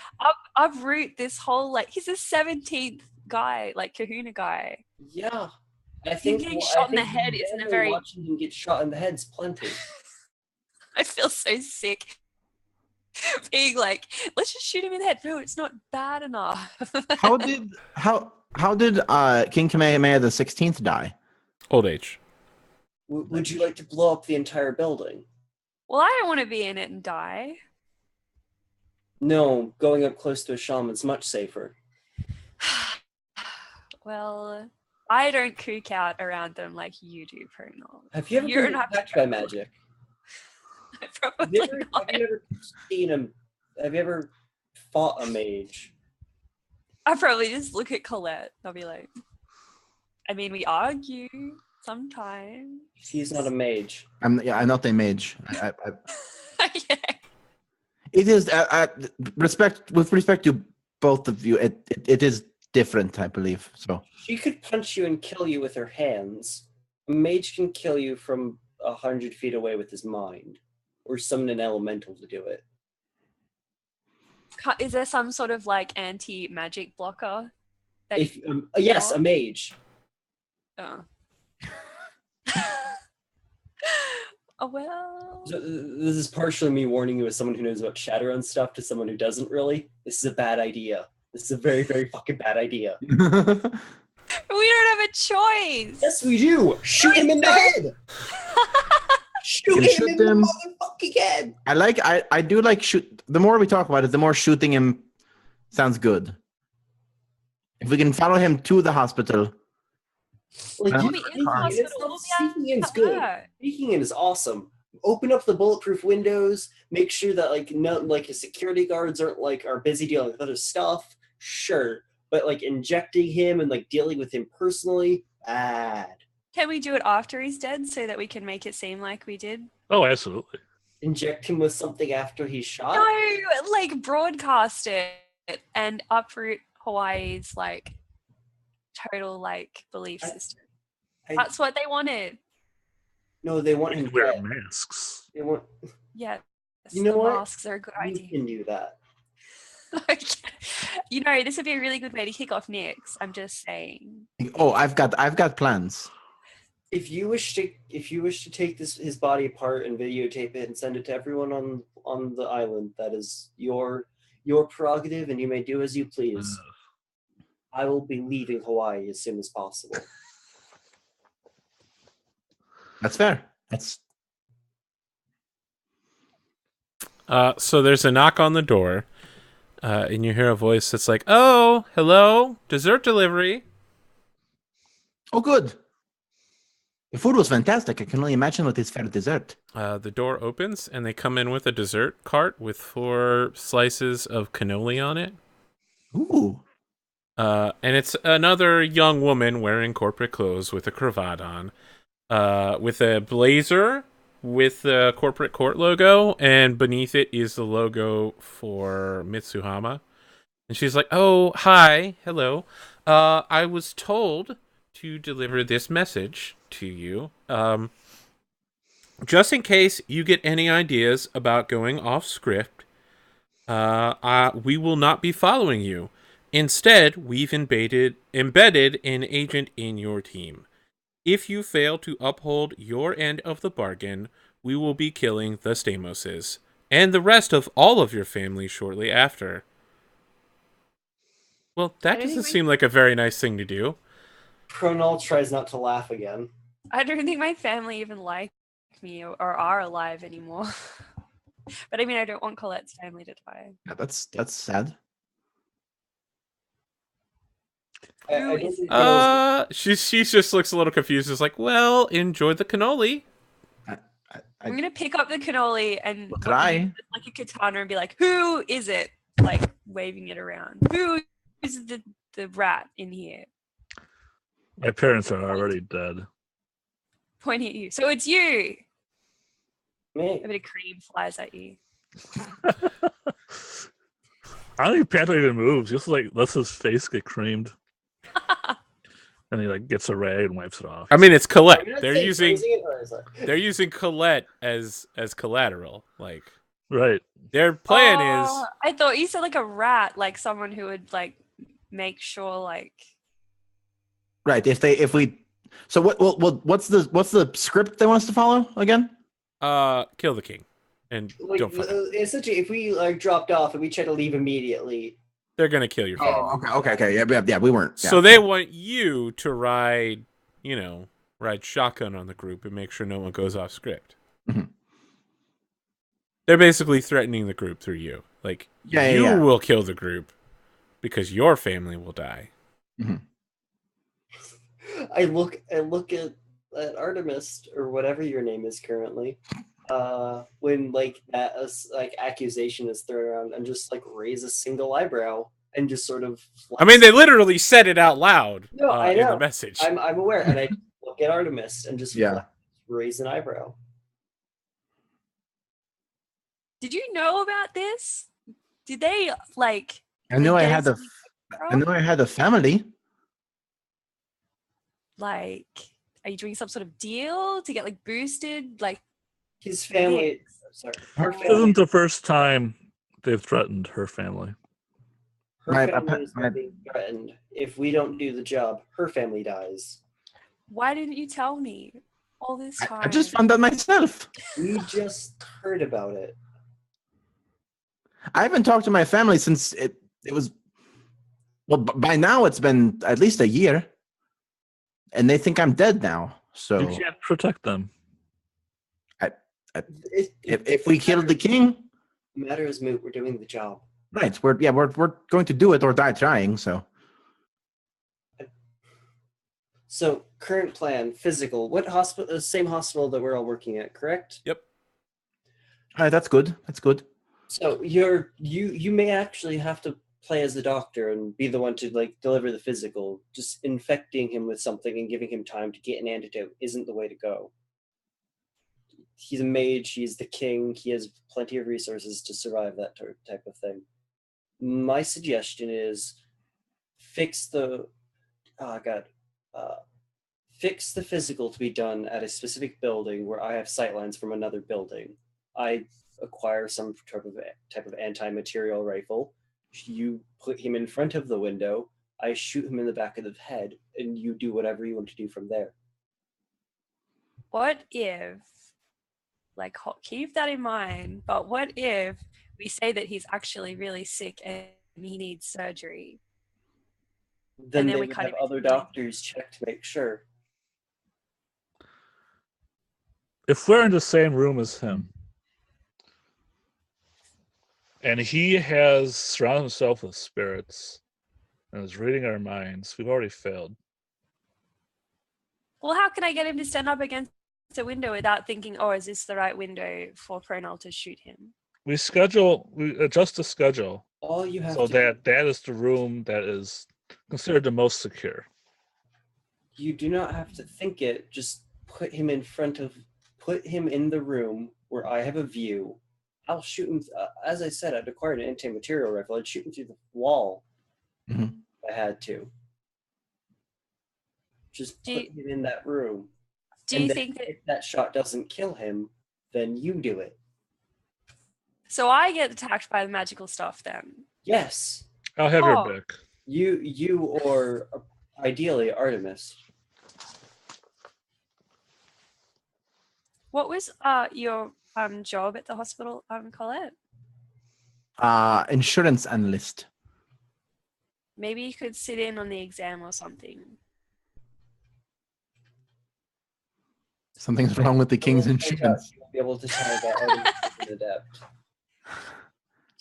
S3: uproot this whole like he's the 17th guy, like Kahuna guy.
S4: Yeah. I
S3: Him
S4: think
S3: getting shot in the head isn't a very.
S4: watching him get shot in the head's plenty.
S3: I feel so sick. Being like, let's just shoot him in the head. No, it's not bad enough.
S2: How did King Kamehameha the 16th die?
S1: Old age.
S4: Would you like to blow up the entire building?
S3: Well, I don't want to be in it and die.
S4: No, going up close to a shaman's much safer.
S3: Well, I don't kook out around them like you do, Pronal.
S4: Have you ever
S3: You're
S4: been
S3: not
S4: attacked by magic?
S3: Probably not.
S4: Have you ever seen him? Have you ever fought a mage?
S3: I probably just look at Colette. I'll be like, I mean, we argue sometimes.
S4: He's not a mage.
S2: I'm not a mage.
S3: Yeah.
S2: It is with respect to both of you. It is different, I believe. So
S4: She could punch you and kill you with her hands. A mage can kill you from 100 feet away with his mind, or summon an elemental to do it.
S3: Is there some sort of like anti-magic blocker? That
S4: If yes, a mage.
S3: Oh. Oh well.
S4: So, this is partially me warning you as someone who knows about Shadowrun stuff to someone who doesn't really. This is a bad idea. This is a very, very fucking bad idea.
S3: We don't have a choice.
S4: Yes, we do. Shoot him in the head. Shoot him in the motherfucking head.
S2: I do like shoot. The more we talk about it, the more shooting him sounds good. If we can follow him to the hospital.
S4: Like,
S2: Well,
S4: sneaking in is good. Sneaking in is awesome. Open up the bulletproof windows. Make sure that his security guards are busy dealing with other stuff. Sure, but like injecting him and like dealing with him personally, bad.
S3: Can we do it after he's dead so that we can make it seem like we did?
S5: Oh, absolutely.
S4: Inject him with something after he's shot.
S3: No, like broadcast it and uproot Hawaii's like total like belief
S4: I-
S3: system.
S4: I-
S3: That's what they wanted.
S4: No, they want
S5: They
S4: him
S5: can wear
S4: dead.
S5: masks.
S4: They want.
S3: Yeah.
S4: You know
S3: the
S4: what?
S3: Masks are a good
S4: You
S3: idea.
S4: can do that.
S3: You know, this would be a really good way to kick off Nix. I'm just saying.
S2: Oh, I've got plans.
S4: If you wish to take his body apart and videotape it and send it to everyone on the island, that is your prerogative, and you may do as you please. I will be leaving Hawaii as soon as possible.
S2: That's fair. That's
S1: So there's a knock on the door, and you hear a voice that's like, "Oh, hello, dessert delivery."
S2: oh good. The food was fantastic. I can only imagine what is fair dessert.
S1: The door opens, and they come in with a dessert cart with 4 slices of cannoli on it.
S2: Ooh.
S1: And it's another young woman wearing corporate clothes with a cravat on, with a blazer with the corporate court logo, and beneath it is the logo for Mitsuhama. And she's like, "Oh, hi, hello. I was told to deliver this message to you. Just in case you get any ideas about going off script, we will not be following you. Instead, we've embedded an agent in your team. If you fail to uphold your end of the bargain, we will be killing the Stamoses and the rest of all of your family shortly after." Well, that doesn't seem like a very nice thing to do.
S4: Pronal tries not to laugh again.
S3: I don't think my family even like me or are alive anymore. But I mean, I don't want Colette's family to die.
S2: Yeah, that's sad.
S4: I
S3: Who
S4: don't
S3: is
S4: think
S3: it?
S4: Pronal's-
S1: She just looks a little confused. It's like, well, enjoy the cannoli.
S3: I'm gonna pick up the cannoli and
S2: Try.
S3: like a katana and be like, "Who is it?" Like waving it around. Who is the rat in here?
S5: My parents are already dead.
S3: Pointing at you. So it's you.
S4: Me.
S3: A bit of cream flies at you.
S5: I don't think Panther even moves. He just like lets his face get creamed, and he like gets a rag and wipes it off.
S1: I mean, it's Colette.
S4: Are you not
S1: They're
S4: saying
S1: using
S4: phrasing it, or is it-
S1: they're using Colette as collateral. Like
S5: Right.
S1: their plan is
S3: I thought you said like a rat, like someone who would like make sure like
S2: Right. If we. So what's the script they want us to follow again?
S1: kill the king and
S4: Like,
S1: don't fuck it.
S4: essentially, if we like dropped off and we tried to leave immediately,
S1: They're gonna kill your family.
S2: Oh, okay. Yeah. We weren't. Yeah.
S1: So they want you to ride shotgun on the group and make sure no one goes off script.
S2: Mhm.
S1: They're basically threatening the group through you. Like, you will kill the group because your family will die.
S4: I look at Artemyst or whatever your name is currently. When like that like accusation is thrown around, and just like raise a single eyebrow and just sort of.
S1: I mean, they literally said it out loud
S4: I
S1: in
S4: know.
S1: the message.
S4: I'm aware, and I look at Artemyst and just
S2: Yeah.
S4: raise an eyebrow.
S3: did you know about this? Did they like
S2: I knew I
S3: get
S2: had
S3: into
S2: I knew I had a family.
S3: like are you doing some sort of deal to get like boosted? Like
S4: His family. Sorry, her
S5: This
S4: family.
S5: isn't the first time they've threatened her family.
S4: Her
S2: My-
S4: family is
S2: my-
S4: being threatened. If we don't do the job, her family dies.
S3: why didn't you tell me all this time?
S2: I just found out myself.
S4: We just heard about it.
S2: I haven't talked to my family since it was. Well, by now it's been at least a year, and they think I'm dead now. So
S5: You can't protect them.
S2: if we killed the king,
S4: The matter is moot. We're doing the job.
S2: right? We're going to do it or die trying. So
S4: So current plan, physical. What hospital? The same hospital that we're all working at, correct?
S1: Yep.
S2: all right, that's good. That's good.
S4: So you may actually have to play as the doctor and be the one to like deliver the physical. Just infecting him with something and giving him time to get an antidote isn't the way to go. He's a mage. He's the king. He has plenty of resources to survive that type of thing. My suggestion is fix the. oh god, fix the physical to be done at a specific building where I have sightlines from another building. I acquire some type of anti-material rifle. You put him in front of the window. I shoot him in the back of the head, and you do whatever you want to do from there.
S3: What if, like, keep that in mind, but what if we say that he's actually really sick and he needs surgery?
S4: Then they would have other doctors check to make sure.
S5: If we're in the same room as him, and he has surrounded himself with spirits and is reading our minds, we've already failed.
S3: Well, how can I get him to stand up against a window without thinking, oh, is this the right window for Pronal to shoot him?
S5: We adjust the schedule
S4: All you have
S5: so
S4: to
S5: that is the room that is considered the most secure.
S4: You do not have to think it. Just put him in the room where I have a view. I'll shoot him. As I said, I'd acquired an anti-material rifle. I'd shoot him through the wall if I had to. Just put him in that room.
S3: Do you think that
S4: if that shot doesn't kill him, then you do it?
S3: So I get attacked by the magical stuff then?
S4: Yes.
S5: I'll have your back.
S4: You or ideally Artemyst.
S3: What was your job at the hospital, Colette?
S2: Insurance analyst.
S3: Maybe you could sit in on the exam or something.
S2: Something's wrong with the king's insurance.
S4: You'll be able to tell that Artemyst is adept.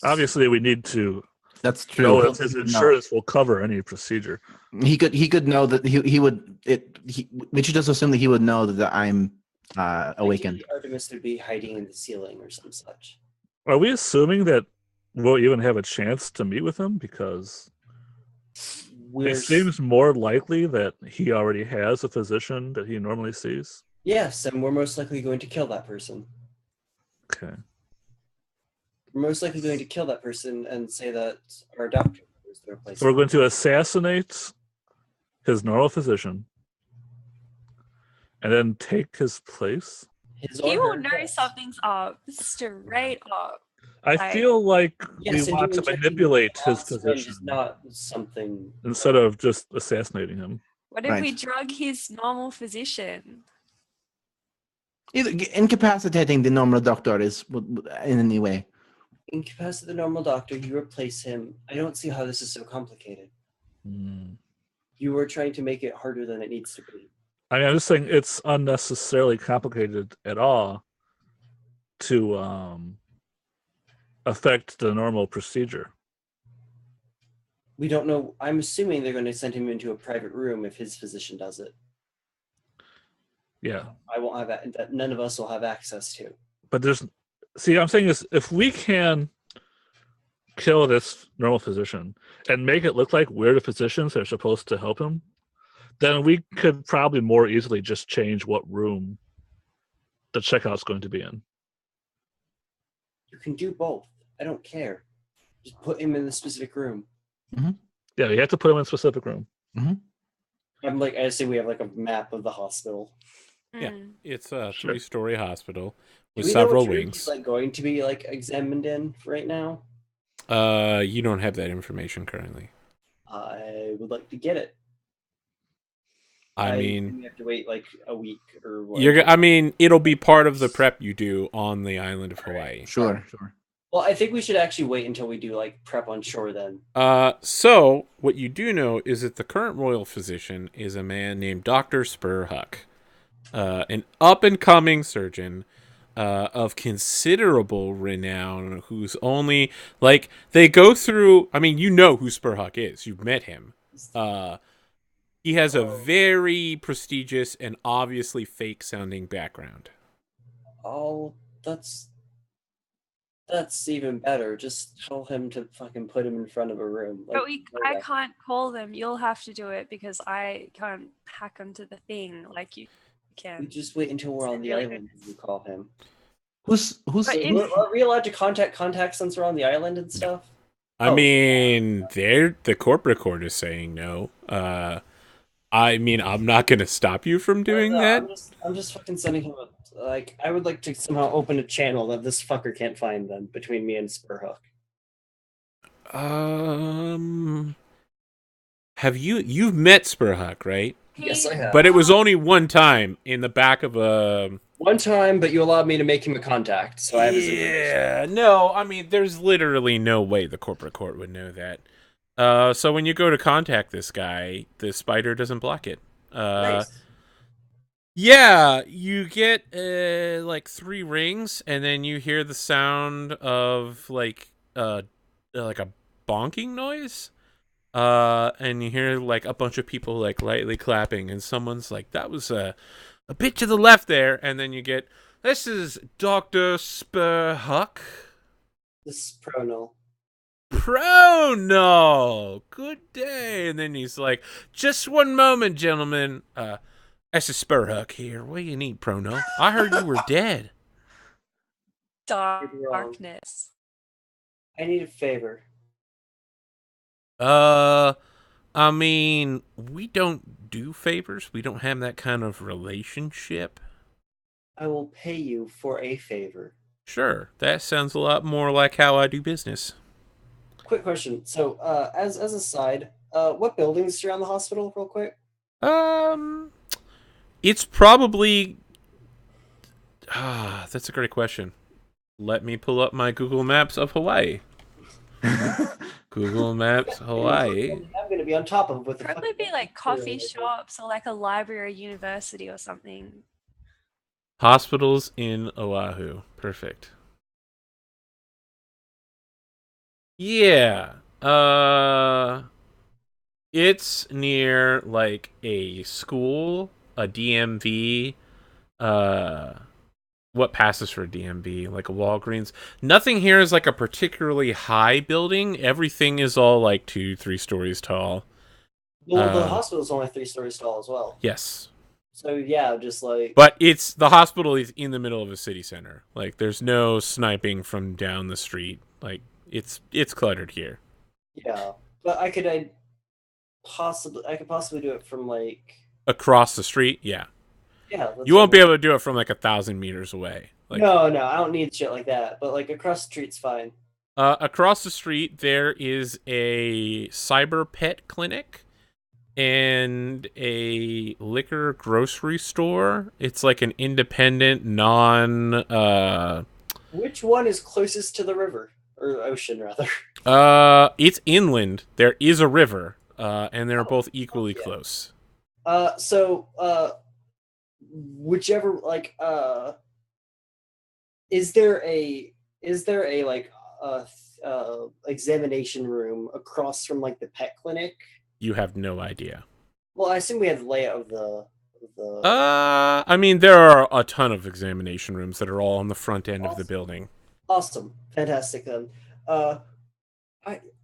S5: Obviously, we need to.
S2: That's true.
S5: Know if his insurance will cover any procedure.
S2: He could know that he would. We should just assume that he would know that I'm awakened.
S4: Artemyst would be hiding in the ceiling or some such.
S5: Are we assuming that we'll even have a chance to meet with him? Because it seems more likely that he already has a physician that he normally sees.
S4: Yes, and we're most likely going to kill that person.
S5: Okay.
S4: We're most likely going to kill that person and say that our doctor is their place.
S5: So we're going to assassinate his normal physician and then take his place?
S3: He will know something's up, straight up.
S5: I feel like we want to manipulate his physician.
S4: Not something
S5: instead of just assassinating him.
S3: What if we drug his normal physician?
S2: Either incapacitating the normal doctor is in any way.
S4: Incapacitate the normal doctor, you replace him. I don't see how this is so complicated. You are trying to make it harder than it needs to be.
S5: I mean, I'm just saying it's unnecessarily complicated at all to affect the normal procedure.
S4: We don't know. I'm assuming they're going to send him into a private room if his physician does it.
S5: Yeah.
S4: I won't have that. None of us will have access to.
S5: But I'm saying is if we can kill this normal physician and make it look like we're the physicians that are supposed to help him, then we could probably more easily just change what room the checkout's going to be in.
S4: You can do both. I don't care. Just put him in the specific room.
S5: Yeah, you have to put him in a specific room.
S4: I say we have like a map of the hospital.
S1: Yeah, it's a 3-story hospital with
S4: Do we
S1: several
S4: know what
S1: wings.
S4: He's like going to be like examined in right now.
S1: You don't have that information currently.
S4: I would like to get it.
S1: I mean,
S4: we have to wait like a week or what?
S1: I mean, it'll be part of the prep you do on the island of Hawaii.
S2: Sure.
S4: Well, I think we should actually wait until we do like prep on shore then.
S1: So what you do know is that the current royal physician is a man named Dr. Spurhuck, an up-and-coming surgeon of considerable renown, who's only, like, they go through, I mean, you know who Spurhuck is. You've met him. He has a very prestigious and obviously fake-sounding background.
S4: Oh, that's even better. Just tell him to fucking put him in front of a room.
S3: But I can't call them. You'll have to do it because I can't hack onto the thing like you can.
S4: We just wait until we're on the island and we call him.
S2: Are
S4: we allowed to contact since we're on the island and stuff?
S1: I mean, the corporate court is saying no. I mean, I'm not going to stop you from doing
S4: No,
S1: that.
S4: I'm just fucking sending him like I would like to somehow open a channel that this fucker can't find then between me and Spurhook.
S1: Have you've met Spurhuck, right?
S4: Yes, I have.
S1: But it was only one time in the back of a.
S4: One time, but you allowed me to make him a contact, so I have his information.
S1: Yeah, no, I mean, there's literally no way the corporate court would know that. So when you go to contact this guy, the spider doesn't block it.
S4: Nice.
S1: Yeah, you get like 3 rings, and then you hear the sound of like a bonking noise. And you hear like a bunch of people like lightly clapping, and someone's like, "That was a bit to the left there," and then you get, "This is Dr. Spurhuck."
S4: This is Null.
S1: Null! Good day. And then he's like, "Just one moment, gentlemen. This is Spurhuck here. What do you need, Null? I heard you were dead."
S3: Darkness.
S4: I need a favor.
S1: I mean, we don't do favors. We don't have that kind of relationship.
S4: I will pay you for a favor.
S1: Sure, that sounds a lot more like how I do business.
S4: Quick question. So, as a side, what buildings surround the hospital, real quick?
S1: It's probably. That's a great question. Let me pull up my Google Maps of Hawaii. Google Maps Hawaii.
S4: I'm gonna be on top of with the
S3: Probably be like coffee shops or like a library or university or something.
S1: Hospitals in Oahu. Perfect. Yeah. It's near like a school, a DMV, what passes for a DMV, like a Walgreens. Nothing here is like a particularly high building. Everything is all like 2-3 stories tall.
S4: Well, the hospital's only 3 stories tall as well.
S1: Yes.
S4: So yeah, just like.
S1: But the hospital is in the middle of a city center. Like there's no sniping from down the street. Like it's cluttered here.
S4: Yeah, but I could possibly do it from like
S1: across the street. Yeah.
S4: Yeah.
S1: You won't be able to do it from like 1,000 meters away. Like,
S4: no, I don't need shit like that. But like across the street's fine.
S1: Across the street there is a cyber pet clinic and a liquor grocery store. It's like an independent
S4: Which one is closest to the river or ocean rather?
S1: It's inland. There is a river, and they're both equally close.
S4: Whichever like is there a like examination room across from like the pet clinic?
S1: You have no idea.
S4: Well, I assume we have the layout of the
S1: I mean, there are a ton of examination rooms that are all on the front end of the building.
S4: Awesome. Fantastic then. I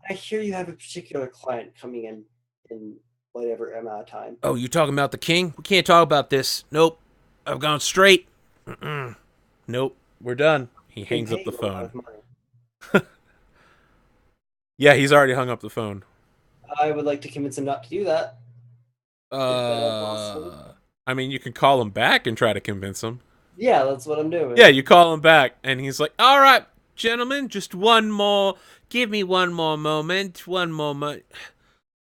S4: hear you have a particular client coming in whatever amount of time.
S1: Oh, you talking about the king? We can't talk about this. Nope. I've gone straight. Nope. We're done. He hangs up the phone. Yeah, he's already hung up the phone.
S4: I would like to convince him not to do that.
S1: I mean, you can call him back and try to convince him.
S4: Yeah, that's what I'm doing.
S1: Yeah, you call him back, and he's like, "All right, gentlemen, just one more. Give me one more moment. One moment."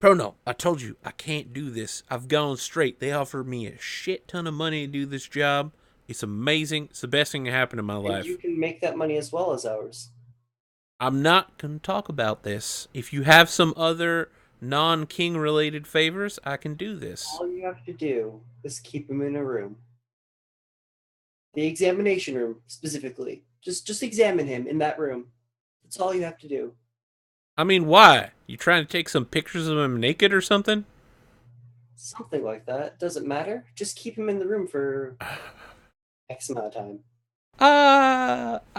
S1: Prono, I told you I can't do this. I've gone straight. They offered me a shit ton of money to do this job. It's amazing. It's the best thing that happened in my life.
S4: You can make that money as well as ours.
S1: I'm not going to talk about this. If you have some other non-king related favors, I can do this.
S4: All you have to do is keep him in a room. The examination room, specifically. Just examine him in that room. That's all you have to do.
S1: I mean, why? You trying to take some pictures of him naked or something?
S4: Something like that. Doesn't matter. Just keep him in the room for X amount of time.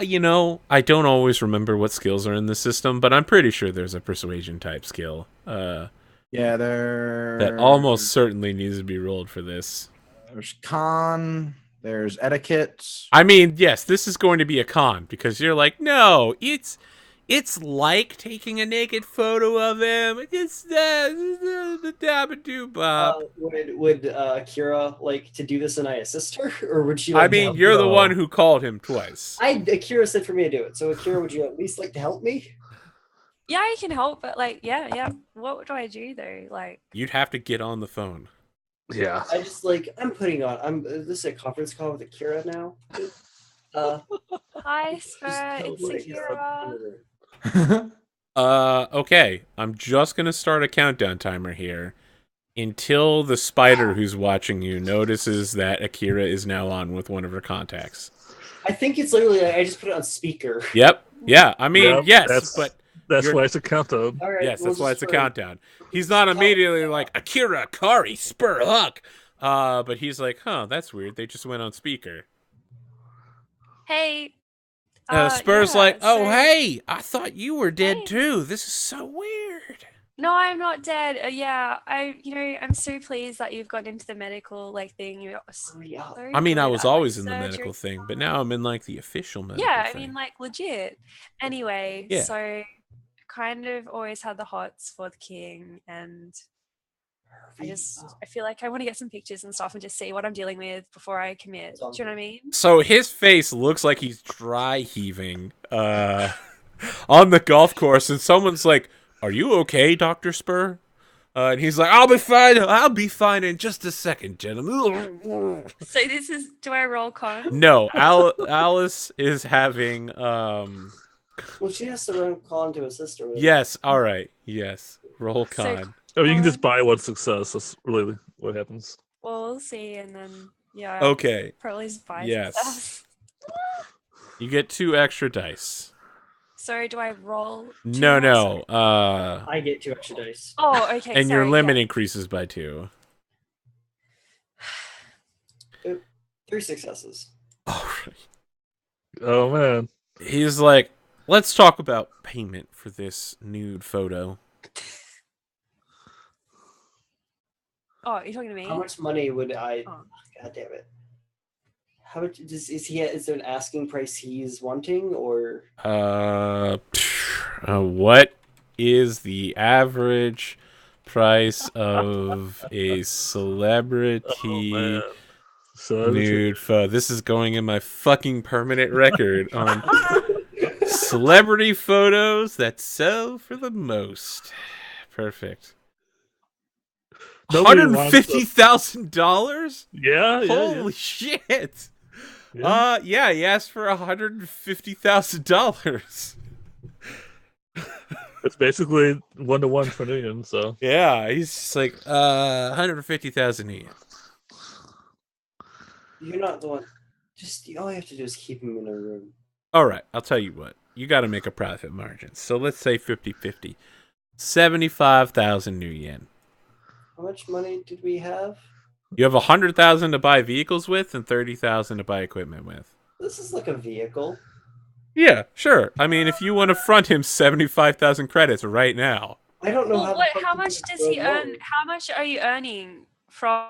S1: You know, I don't always remember what skills are in the system, but I'm pretty sure there's a persuasion type skill.
S2: Yeah, there.
S1: That almost certainly needs to be rolled for this.
S2: There's con. There's etiquette.
S1: I mean, yes, this is going to be a con because you're like, no, it's It's like taking a naked photo of him. It's the dabba-doo-bop.
S4: Would Akira like to do this and I assist her, or would she?
S1: I
S4: Like, to
S1: mean,
S4: help
S1: you're
S4: me?
S1: the one who called him twice.
S4: Akira said for me to do it. So Akira, would you at least like to help me?
S3: Yeah, I can help, but like, yeah. What do I do though? Like,
S1: You'd have to get on the phone.
S5: Yeah.
S4: I just like this is a conference call with Akira now.
S3: hi,
S4: Just
S3: Spur. It's
S4: totally
S3: Akira.
S1: Okay. I'm just gonna start a countdown timer here until the spider who's watching you notices that Akira is now on with one of her contacts.
S4: I think it's literally I just put it on speaker.
S1: Yep. Yeah. I mean,
S5: Yep,
S1: yes, but
S5: that's
S1: you're-
S5: why it's a countdown.
S4: All right.
S1: yes,
S4: we'll
S1: that's why it's
S4: just
S1: a
S4: try-
S1: countdown. He's not immediately like Akira, Kari, Spur, Huck. But he's like, huh, that's weird. They just went on speaker.
S3: Hey.
S1: Spur's
S3: yeah,
S1: like, oh,
S3: so-
S1: hey, I thought you were dead
S3: Hey.
S1: too. This is so weird.
S3: No, I'm not dead. Yeah, I'm so pleased that you've got into the medical like thing. You're sorry
S1: I mean, I
S3: for
S1: was
S3: that, like,
S1: always in the
S3: surgery.
S1: medical thing, but now I'm in like the official medical
S3: Yeah, I
S1: thing.
S3: mean, like legit. Anyway,
S1: Yeah.
S3: so kind of always had the hots for the king, and I feel like I want to get some pictures and stuff and just see what I'm dealing with before I commit. Do you know what I mean?
S1: So his face looks like he's dry heaving on the golf course, and someone's like, "Are you okay, Dr. Spur?" And he's like, "I'll be fine. I'll be fine in just a second, gentlemen."
S3: So this is, do I roll con?
S1: No, Alice is having
S4: Well, she has to call into a sister.
S1: yes, all right. Yes. Roll
S3: So-
S1: con.
S5: Oh, you can just buy one success. That's really what happens.
S3: Well, we'll see, and then yeah,
S1: Okay.
S3: probably just buy
S1: Yes.
S3: stuff.
S1: You get 2 extra dice.
S3: So do I roll? two
S1: No,
S3: more?
S1: no.
S4: I get 2 extra dice.
S3: Oh, okay.
S1: And your
S3: sorry,
S1: limit
S3: yeah.
S1: increases by 2.
S4: 3 successes.
S5: Oh man.
S1: He's like, let's talk about payment for this nude photo.
S3: Oh, you're talking to me?
S4: How much money would I?
S3: Oh.
S4: God damn it! How much is there an asking price he's wanting, or
S1: What is the average price of a celebrity
S5: man. So
S1: nude photo? This is going in my fucking permanent record on celebrity photos that sell for the most. Perfect.
S5: Nobody wants
S1: $150,000?
S5: yeah,
S1: Holy shit!
S5: yeah.
S1: Yeah, he asked for $150,000.
S5: It's basically 1-to-1 for Nuyen, so
S1: Yeah, he's just like 150,000 yen.
S4: you're not the one? Just all you have to do is keep him in a room.
S1: All right, I'll tell you what. You got to make a profit margin. So let's say 50-50. 75,000 new yen.
S4: How much money did we have?
S1: You have 100,000 to buy vehicles with and 30,000 to buy equipment with.
S4: This is like a vehicle.
S1: Yeah, sure. I mean, if you want to front him 75,000 credits right now.
S4: I don't know
S3: Well,
S4: how.
S3: how much does he earn? How much are you earning from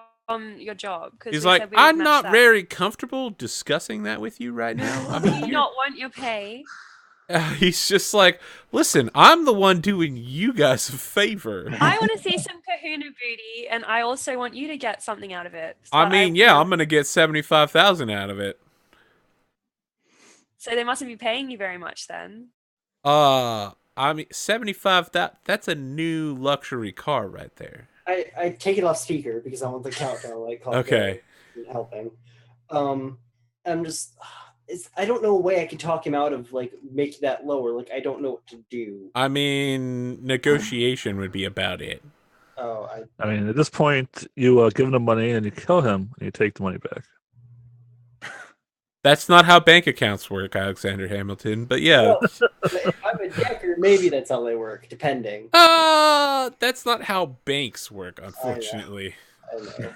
S3: your job? 'Cause
S1: He's
S3: we
S1: like,
S3: said we would
S1: I'm
S3: match
S1: not
S3: that.
S1: very comfortable discussing that with you right now. I
S3: Do
S1: mean,
S3: you
S1: you're-
S3: not want your pay?
S1: he's just like, listen, I'm the one doing you guys a favor.
S3: I want to see some kahuna booty, and I also want you to get something out of it. So
S1: I mean, yeah, I'm gonna get 75,000 out of it.
S3: So they mustn't be paying you very much then.
S1: I mean, 75. That's a new luxury car right there.
S4: I take it off speaker because I want the countdown like clock
S1: Okay.
S4: helping. I'm just I don't know a way I could talk him out of like making that lower. Like I don't know what to do.
S1: I mean, negotiation would be about it.
S4: Oh,
S5: I mean, at this point, you give him the money and you kill him and you take the money back.
S1: That's not how bank accounts work, Alexander Hamilton. But yeah,
S4: if I'm a decker, maybe that's how they work, depending.
S1: that's not how banks work, unfortunately.
S4: I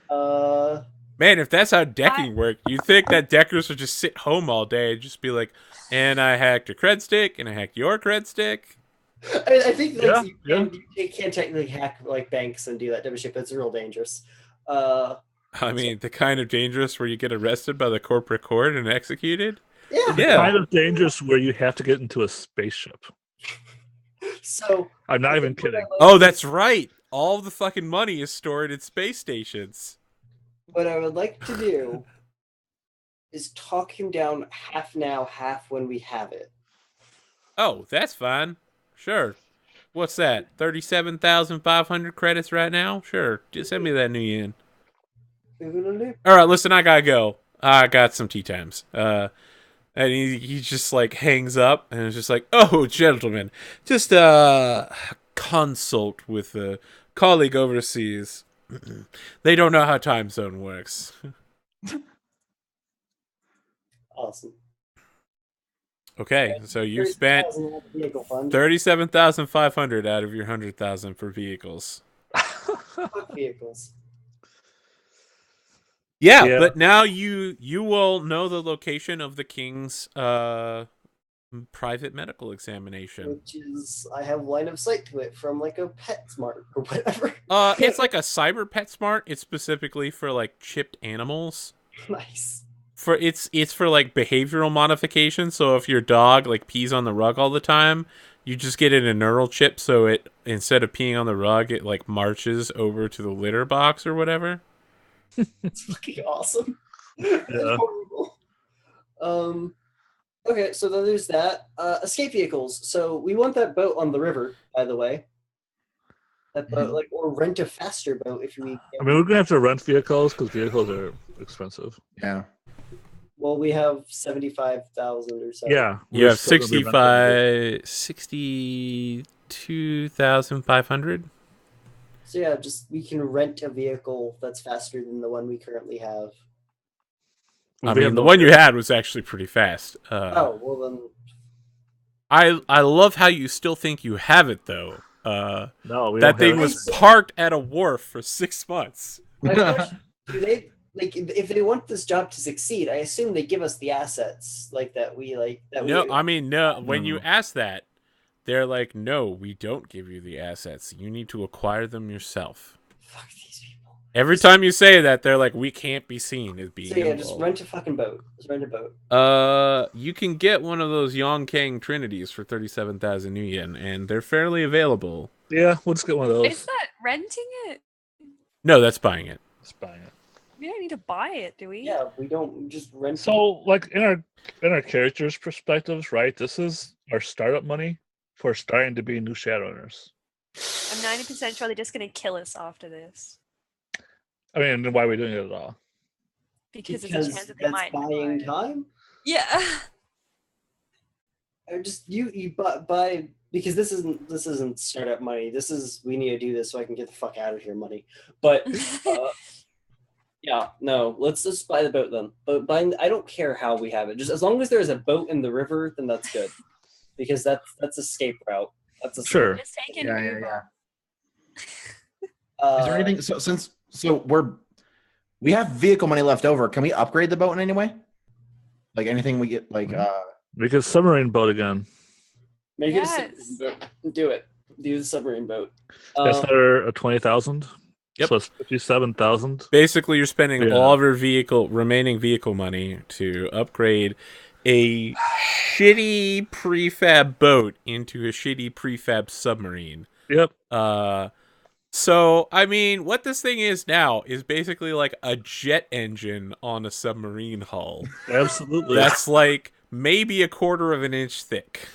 S4: know.
S1: Man, if that's how decking worked, you'd think that deckers would just sit home all day and just be like, and I hacked your cred stick, and I hacked your cred stick.
S4: I think like,
S5: Yeah,
S4: you can't technically hack like banks and do that type of shit, but it's real dangerous.
S1: I mean, the kind of dangerous where you get arrested by the corporate court and executed.
S4: Yeah.
S1: Yeah.
S5: Kind of dangerous where you have to get into a spaceship.
S4: So
S5: I'm not
S4: I
S5: even
S4: think what I
S5: kidding.
S4: like
S1: Oh,
S4: to-
S1: that's right. All the fucking money is stored at space stations.
S4: What I would like to do is talk him down half now, half when we have it.
S1: Oh, that's fine. Sure. What's that? 37,500 credits right now? Sure. Just send me that new yen. All right, listen, I gotta go. I got some tea times. And he just like hangs up and is just like, oh, gentlemen, just consult with a colleague overseas. They don't know how time zone works.
S4: Awesome.
S1: Okay, so you spent
S4: 30,000 on the vehicle fund.
S1: 37,500 out of your 100,000 for vehicles.
S4: Fuck vehicles.
S1: Yeah,
S5: Yeah.
S1: but now you will know the location of the king's private medical examination.
S4: Which is, I have line of sight to it from like a PetSmart or whatever.
S1: It's like a cyber PetSmart. It's specifically for like chipped animals.
S4: Nice.
S1: It's for like behavioral modification. So if your dog like pees on the rug all the time, you just get it a neural chip. So it, instead of peeing on the rug, it like marches over to the litter box or whatever.
S4: It's fucking awesome.
S5: Yeah.
S4: That's horrible. Okay, so then there's that. Escape vehicles. So we want that boat on the river, by the way. That boat, like, or rent a faster boat if we.
S5: I mean, we're gonna have to rent vehicles because vehicles are expensive.
S2: Yeah.
S4: Well, we have 75,000 or so.
S5: Yeah,
S1: You
S5: we're
S1: have
S5: still gonna be renting
S1: 62,500.
S4: So yeah, just we can rent a vehicle that's faster than the one we currently have.
S1: I
S5: We
S1: mean,
S5: have
S1: the
S5: no-
S1: one you had was actually pretty fast.
S4: Oh well, then
S1: I love how you still think you have it though.
S5: No, we
S1: That
S5: don't
S1: thing
S5: have
S1: was
S5: it.
S1: parked at a wharf for 6 months.
S4: my question, do they like if they want this job to succeed? I assume they give us the assets like that. We like that.
S1: No,
S4: we,
S1: I mean, no. When you
S5: No.
S1: ask that, they're like, "No, we don't give you the assets. You need to acquire them yourself."
S4: fuck these people.
S1: Every time you say that, they're like, "We can't be seen as being
S4: So yeah, just
S1: involved."
S4: rent a fucking boat. Just rent a boat.
S1: You can get one of those Yongkang Trinities for 37,000 new yen, and they're fairly available.
S5: Yeah, we'll just get one of those.
S3: Is that renting it?
S1: No, that's buying it.
S5: Just buying it.
S3: We don't need to buy it, do we?
S4: Yeah, we don't just rent.
S5: So, like in our characters' perspectives, right? This is our startup money for starting to be new Shadowrunners.
S3: I'm 90% sure they're just going to kill us after this.
S5: I mean, then why are we doing it at all?
S3: Because there's a
S4: because
S3: chance that they
S4: that's
S3: might.
S4: buying
S3: buy it.
S4: time.
S3: Yeah.
S4: Or just you buy because this isn't startup money. This is we need to do this so I can get the fuck out of here money. But yeah, no, let's just buy the boat then. But buying, I don't care how we have it. Just as long as there's a boat in the river, then that's good. Because that's escape route. That's a
S5: Sure.
S3: Just take an
S2: Yeah, yeah,
S3: Uber.
S2: Is there anything? So we have vehicle money left over. Can we upgrade the boat in any way? Like anything we get, like
S5: Make a submarine boat again.
S4: Make
S3: Yes.
S4: it a submarine boat. Do it. Do the submarine boat.
S5: That's another 20,000.
S1: Yep.
S5: So it's 57,000.
S1: Basically, you're spending
S5: Yeah.
S1: all of your remaining vehicle money to upgrade a shitty prefab boat into a shitty prefab submarine.
S5: Yep.
S1: So, I mean, what this thing is now is basically like a jet engine on a submarine hull.
S5: Absolutely.
S1: That's like maybe a quarter of an inch thick.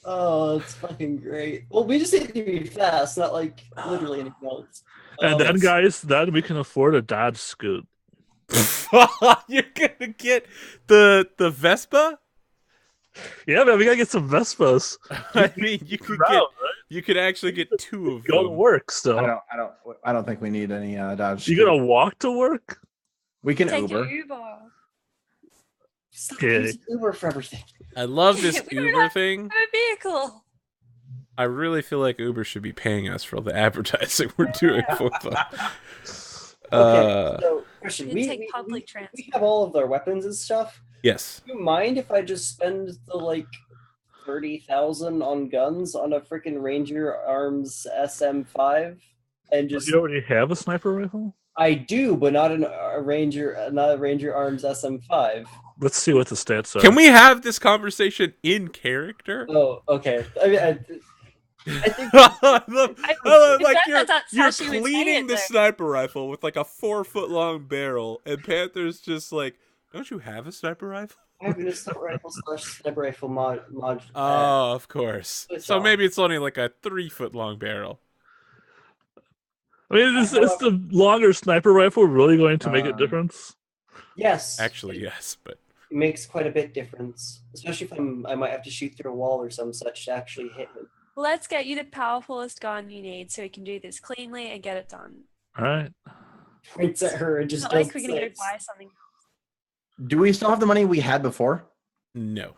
S4: Oh, it's fucking great. Well, we just need to be fast, not like literally anything else.
S5: And then, guys, then we can afford a Dodge Scoot.
S1: You're gonna get the Vespa?
S5: Yeah, man, we gotta get some Vespas.
S1: I mean, you could actually get two of
S5: Go to
S1: them.
S5: work still.
S2: I don't think we need any Dodge.
S5: You gonna walk to work?
S2: We can
S3: Take
S2: Uber.
S3: an Uber.
S4: Stop
S5: Okay.
S4: using Uber for everything.
S1: I love this
S3: We don't
S1: Uber
S3: have-
S1: thing.
S3: Have a vehicle.
S1: I really feel like Uber should be paying us for all the advertising we're doing for them.
S4: Okay, so question:
S3: You take public
S4: we
S3: transport.
S4: have all of our weapons and stuff.
S1: Yes.
S4: Do you mind if I just spend the like 30,000 on guns on a freaking Ranger Arms SM5 and just?
S5: You already have a sniper rifle?
S4: I do, but not a Ranger Arms SM5.
S5: Let's see what the stats are.
S1: Can we have this conversation in character?
S4: Oh, okay. I mean, I think
S1: I love, like you're
S3: that's how she would say
S1: cleaning
S3: it,
S1: the
S3: though.
S1: sniper rifle with like a 4-foot-long barrel, and Panther's just like, "Don't you have a sniper rifle?"
S4: I have an assault rifle / sniper rifle mod.
S1: Oh, of course.
S4: It's
S1: So
S4: off.
S1: maybe it's only like a 3-foot-long barrel.
S5: I mean, is the longer sniper rifle really going to make a difference?
S4: Yes.
S1: Actually, yes, but
S4: It makes quite a bit difference, especially if I might have to shoot through a wall or some such to actually hit him.
S3: Let's get you the powerfulest gun you need so we can do this cleanly and get it done.
S5: All right.
S4: Points at her and just
S3: Not
S4: does
S3: like we're gonna go
S4: six.
S3: buy something.
S2: Do we still have the money we had before?
S1: no.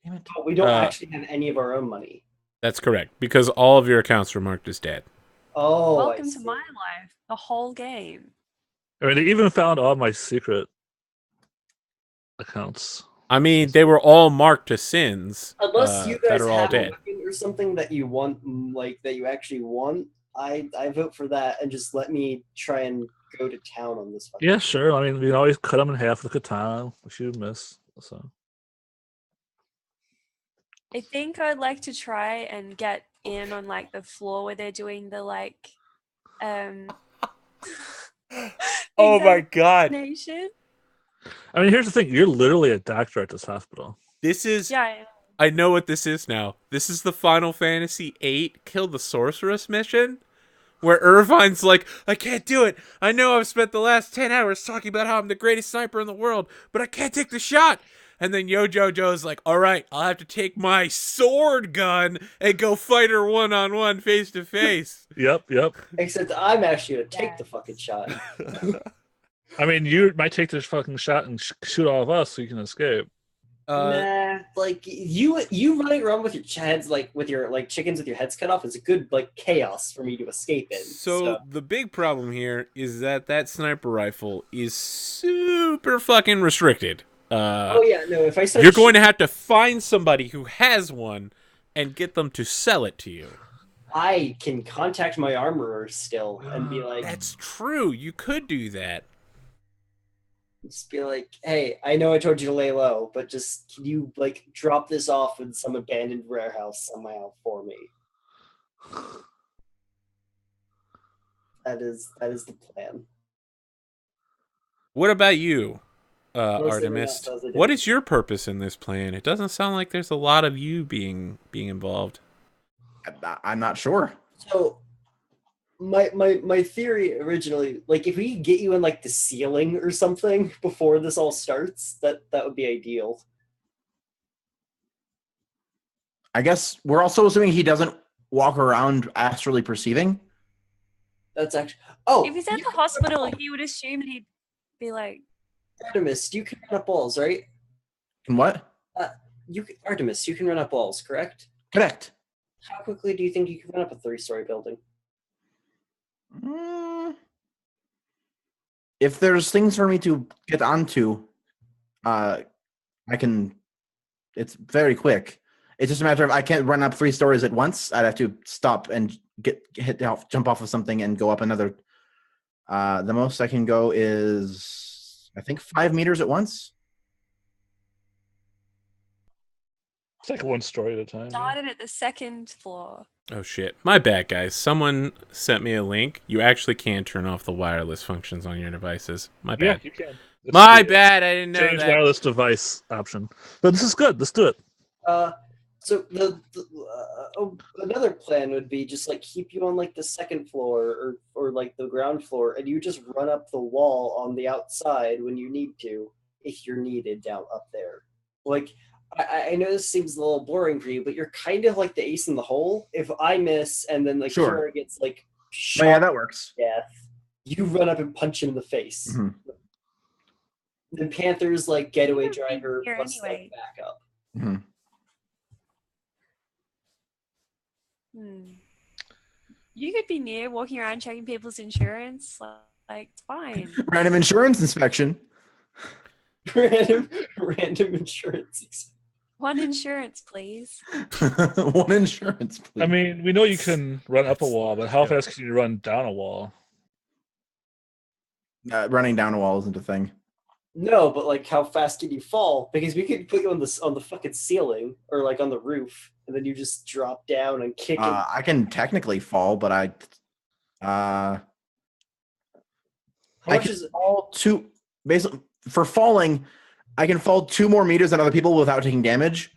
S2: Damn it.
S4: But we don't actually have any of our own money.
S1: That's correct, because all of your accounts were marked as dead.
S4: Oh, I
S3: Welcome to
S4: see.
S3: my life. The whole game.
S5: I mean, they even found all my secret accounts.
S1: I mean, they were all marked to sins.
S4: Unless you
S1: that
S4: guys
S1: are all
S4: have a
S1: dead.
S4: weapon or something that you want, like that you actually want, I vote for that and just let me try and go to town on this one.
S5: Yeah, sure. I mean, we can always cut them in half with a katana, which you miss. So
S3: I think I'd like to try and get in on like the floor where they're doing the like
S1: Oh my god.
S3: examination.
S5: I mean, here's the thing: you're literally a doctor at this hospital.
S1: This is
S3: Yeah.
S1: I know what this is now. This is the Final Fantasy VIII Kill the Sorceress mission, where Irvine's like, I can't do it. I know I've spent the last 10 hours talking about how I'm the greatest sniper in the world, but I can't take the shot. And then Jojo's like, all right, I'll have to take my sword gun and go fight her one-on-one, face-to-face.
S5: Yep.
S4: Except I'm actually gonna take
S3: Yeah.
S4: the fucking shot.
S5: I mean, you might take this fucking shot and shoot all of us so you can escape.
S4: Nah, like you running around with your heads like with your like chickens with your heads cut off is a good like chaos for me to escape in.
S1: So the big problem here is that sniper rifle is super fucking restricted.
S4: Oh yeah, no. If I start,
S1: You're going to have to find somebody who has one and get them to sell it to you.
S4: I can contact my armorer still and be like,
S1: That's true. You could do that.
S4: just be like, hey, I know I told you to lay low, but just can you like drop this off in some abandoned warehouse somehow for me? That is the plan.
S1: What about you,
S4: Mostly we're not
S1: Artemyst?
S4: positive.
S1: What is your purpose in this plan? It doesn't sound like there's a lot of you being involved.
S2: I'm not sure.
S4: So my theory originally, like if we could get you in like the ceiling or something before this all starts, that would be ideal.
S2: I guess we're also assuming he doesn't walk around astrally perceiving.
S4: That's actually
S3: If he's at the hospital, he would assume he'd be like,
S4: Artemyst, you can run up walls, right?
S2: And what?
S4: Artemyst, you can run up walls, correct?
S2: Correct.
S4: How quickly do you think you can run up a 3-story building?
S2: If there's things for me to get onto, I can. It's very quick. It's just a matter of I can't run up 3 stories at once. I'd have to stop and jump off of something and go up another. The most I can go is I think 5 meters at once.
S5: It's like 1 story at a time.
S3: started at the 2nd floor.
S1: Oh shit. My bad, guys. Someone sent me a link. You actually can turn off the wireless functions on your devices. My
S5: Yeah,
S1: bad.
S5: you can.
S1: My bad. I didn't know
S5: Change
S1: that.
S5: wireless device option. But this is good. Let's do it.
S4: So another plan would be just like keep you on like the 2nd floor or like the ground floor, and you just run up the wall on the outside when you need to, if you're needed down up there. Like I know this seems a little boring for you, but you're kind of like the ace in the hole. If I miss and then like
S2: Sure.
S4: Kira gets like shot
S2: Oh, yeah, that works.
S4: to death, you run up and punch him in the face.
S2: Mhm.
S4: Then Panther's like getaway
S3: You're
S4: driver
S3: here
S4: plus
S3: anyway.
S4: like backup.
S3: You could be near walking around checking people's insurance. Like it's fine.
S2: Random insurance inspection.
S4: random insurance.
S3: One insurance, please.
S2: One insurance, please.
S5: I mean, we know you can run up a wall, but how fast can you run down a wall?
S2: Running down a wall isn't a thing.
S4: No, but like, how fast can you fall? Because we could put you on the fucking ceiling or like on the roof, and then you just drop down and kick it.
S2: I can technically fall, but I
S4: How
S2: I
S4: much
S2: can
S4: is it?
S2: fall two. Basically, for falling, I can fall 2 more meters than other people without taking damage.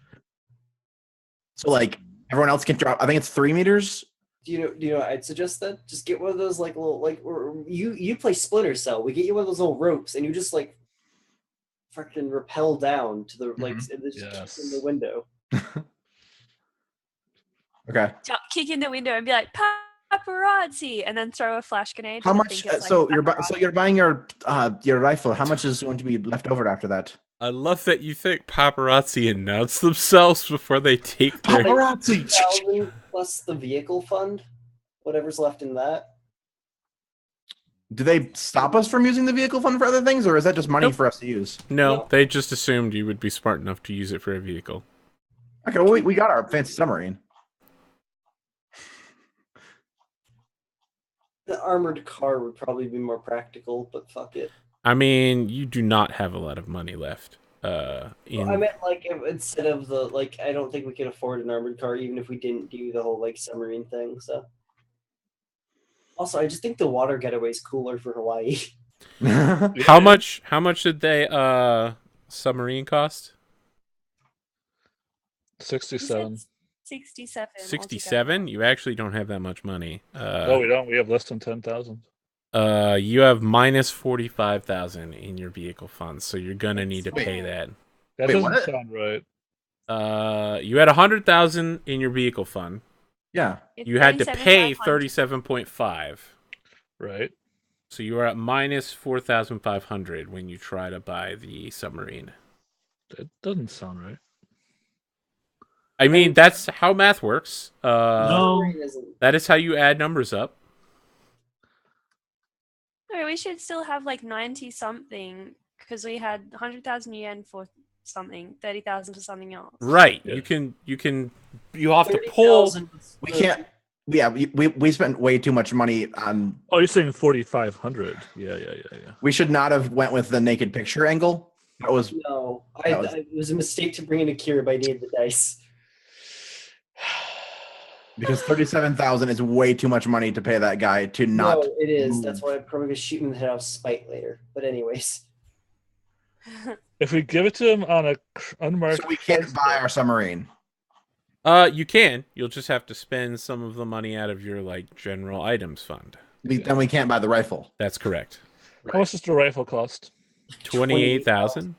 S2: So like everyone else can drop. I think it's 3 meters.
S4: Do you know? I'd suggest that just get one of those like little like or you play Splinter Cell. We get you one of those little ropes, and you just like freaking rappel down to the like and then just kick in the window.
S2: Okay.
S3: Kick in the window and be like paparazzi, and then throw a flash grenade.
S2: How
S3: and
S2: much?
S3: think it's,
S2: So
S3: paparazzi.
S2: you're buying your rifle. How much is going to be left over after that?
S1: I love that you think paparazzi announce themselves before they take their...
S2: Paparazzi!
S4: 1,000 plus the vehicle fund, whatever's left in that.
S2: Do they stop us from using the vehicle fund for other things, or is that just money
S1: Nope.
S2: for us to use?
S1: No,
S4: No.
S1: they just assumed you would be smart enough to use it for a vehicle.
S2: Okay, well, we got our fancy submarine.
S4: The armored car would probably be more practical, but fuck it.
S1: I mean, you do not have a lot of money left.
S4: I meant like instead of the like, I don't think we can afford an armored car, even if we didn't do the whole like submarine thing. So, also, I just think the water getaway is cooler for Hawaii.
S1: How much did they submarine cost?
S5: 67.
S3: 67.
S1: 67? You actually don't have that much money.
S5: No, we don't. We have less than 10,000.
S1: You have minus 45,000 in your vehicle funds, so you're gonna need to pay that.
S5: That
S2: Wait,
S5: doesn't
S2: what?
S5: sound right.
S1: You had 100,000 in your vehicle fund.
S2: Yeah.
S1: You had to pay
S3: 37,500.
S1: 37.5.
S5: Right.
S1: So you are at minus 4,500 when you try to buy the submarine.
S5: That doesn't sound right.
S1: I mean, that's how math works.
S5: No.
S1: That is how you add numbers up.
S3: No, we should still have like 90 something because we had 100,000 yen for something, 30,000 for something else.
S1: Right.
S5: Yeah.
S1: You have to pull.
S4: 30,000
S2: We can't. Yeah, we spent way too much money on.
S5: Oh, you're saying 4,500. Yeah.
S2: We should not have went with the naked picture angle. That was
S4: No,
S2: That was-
S4: it was a mistake to bring in Akira by need the dice.
S2: because 37,000 is way too much money to pay that guy to not.
S4: No, it is. That's
S2: move.
S4: why I'm probably gonna shoot him in the head off spite later. But anyways,
S5: If we give it to him on a unmarked,
S2: So we can't buy our submarine.
S1: You can. You'll just have to spend some of the money out of your like general items fund.
S2: Then we can't buy the rifle.
S1: That's correct.
S5: How much does the rifle cost?
S1: 28,000.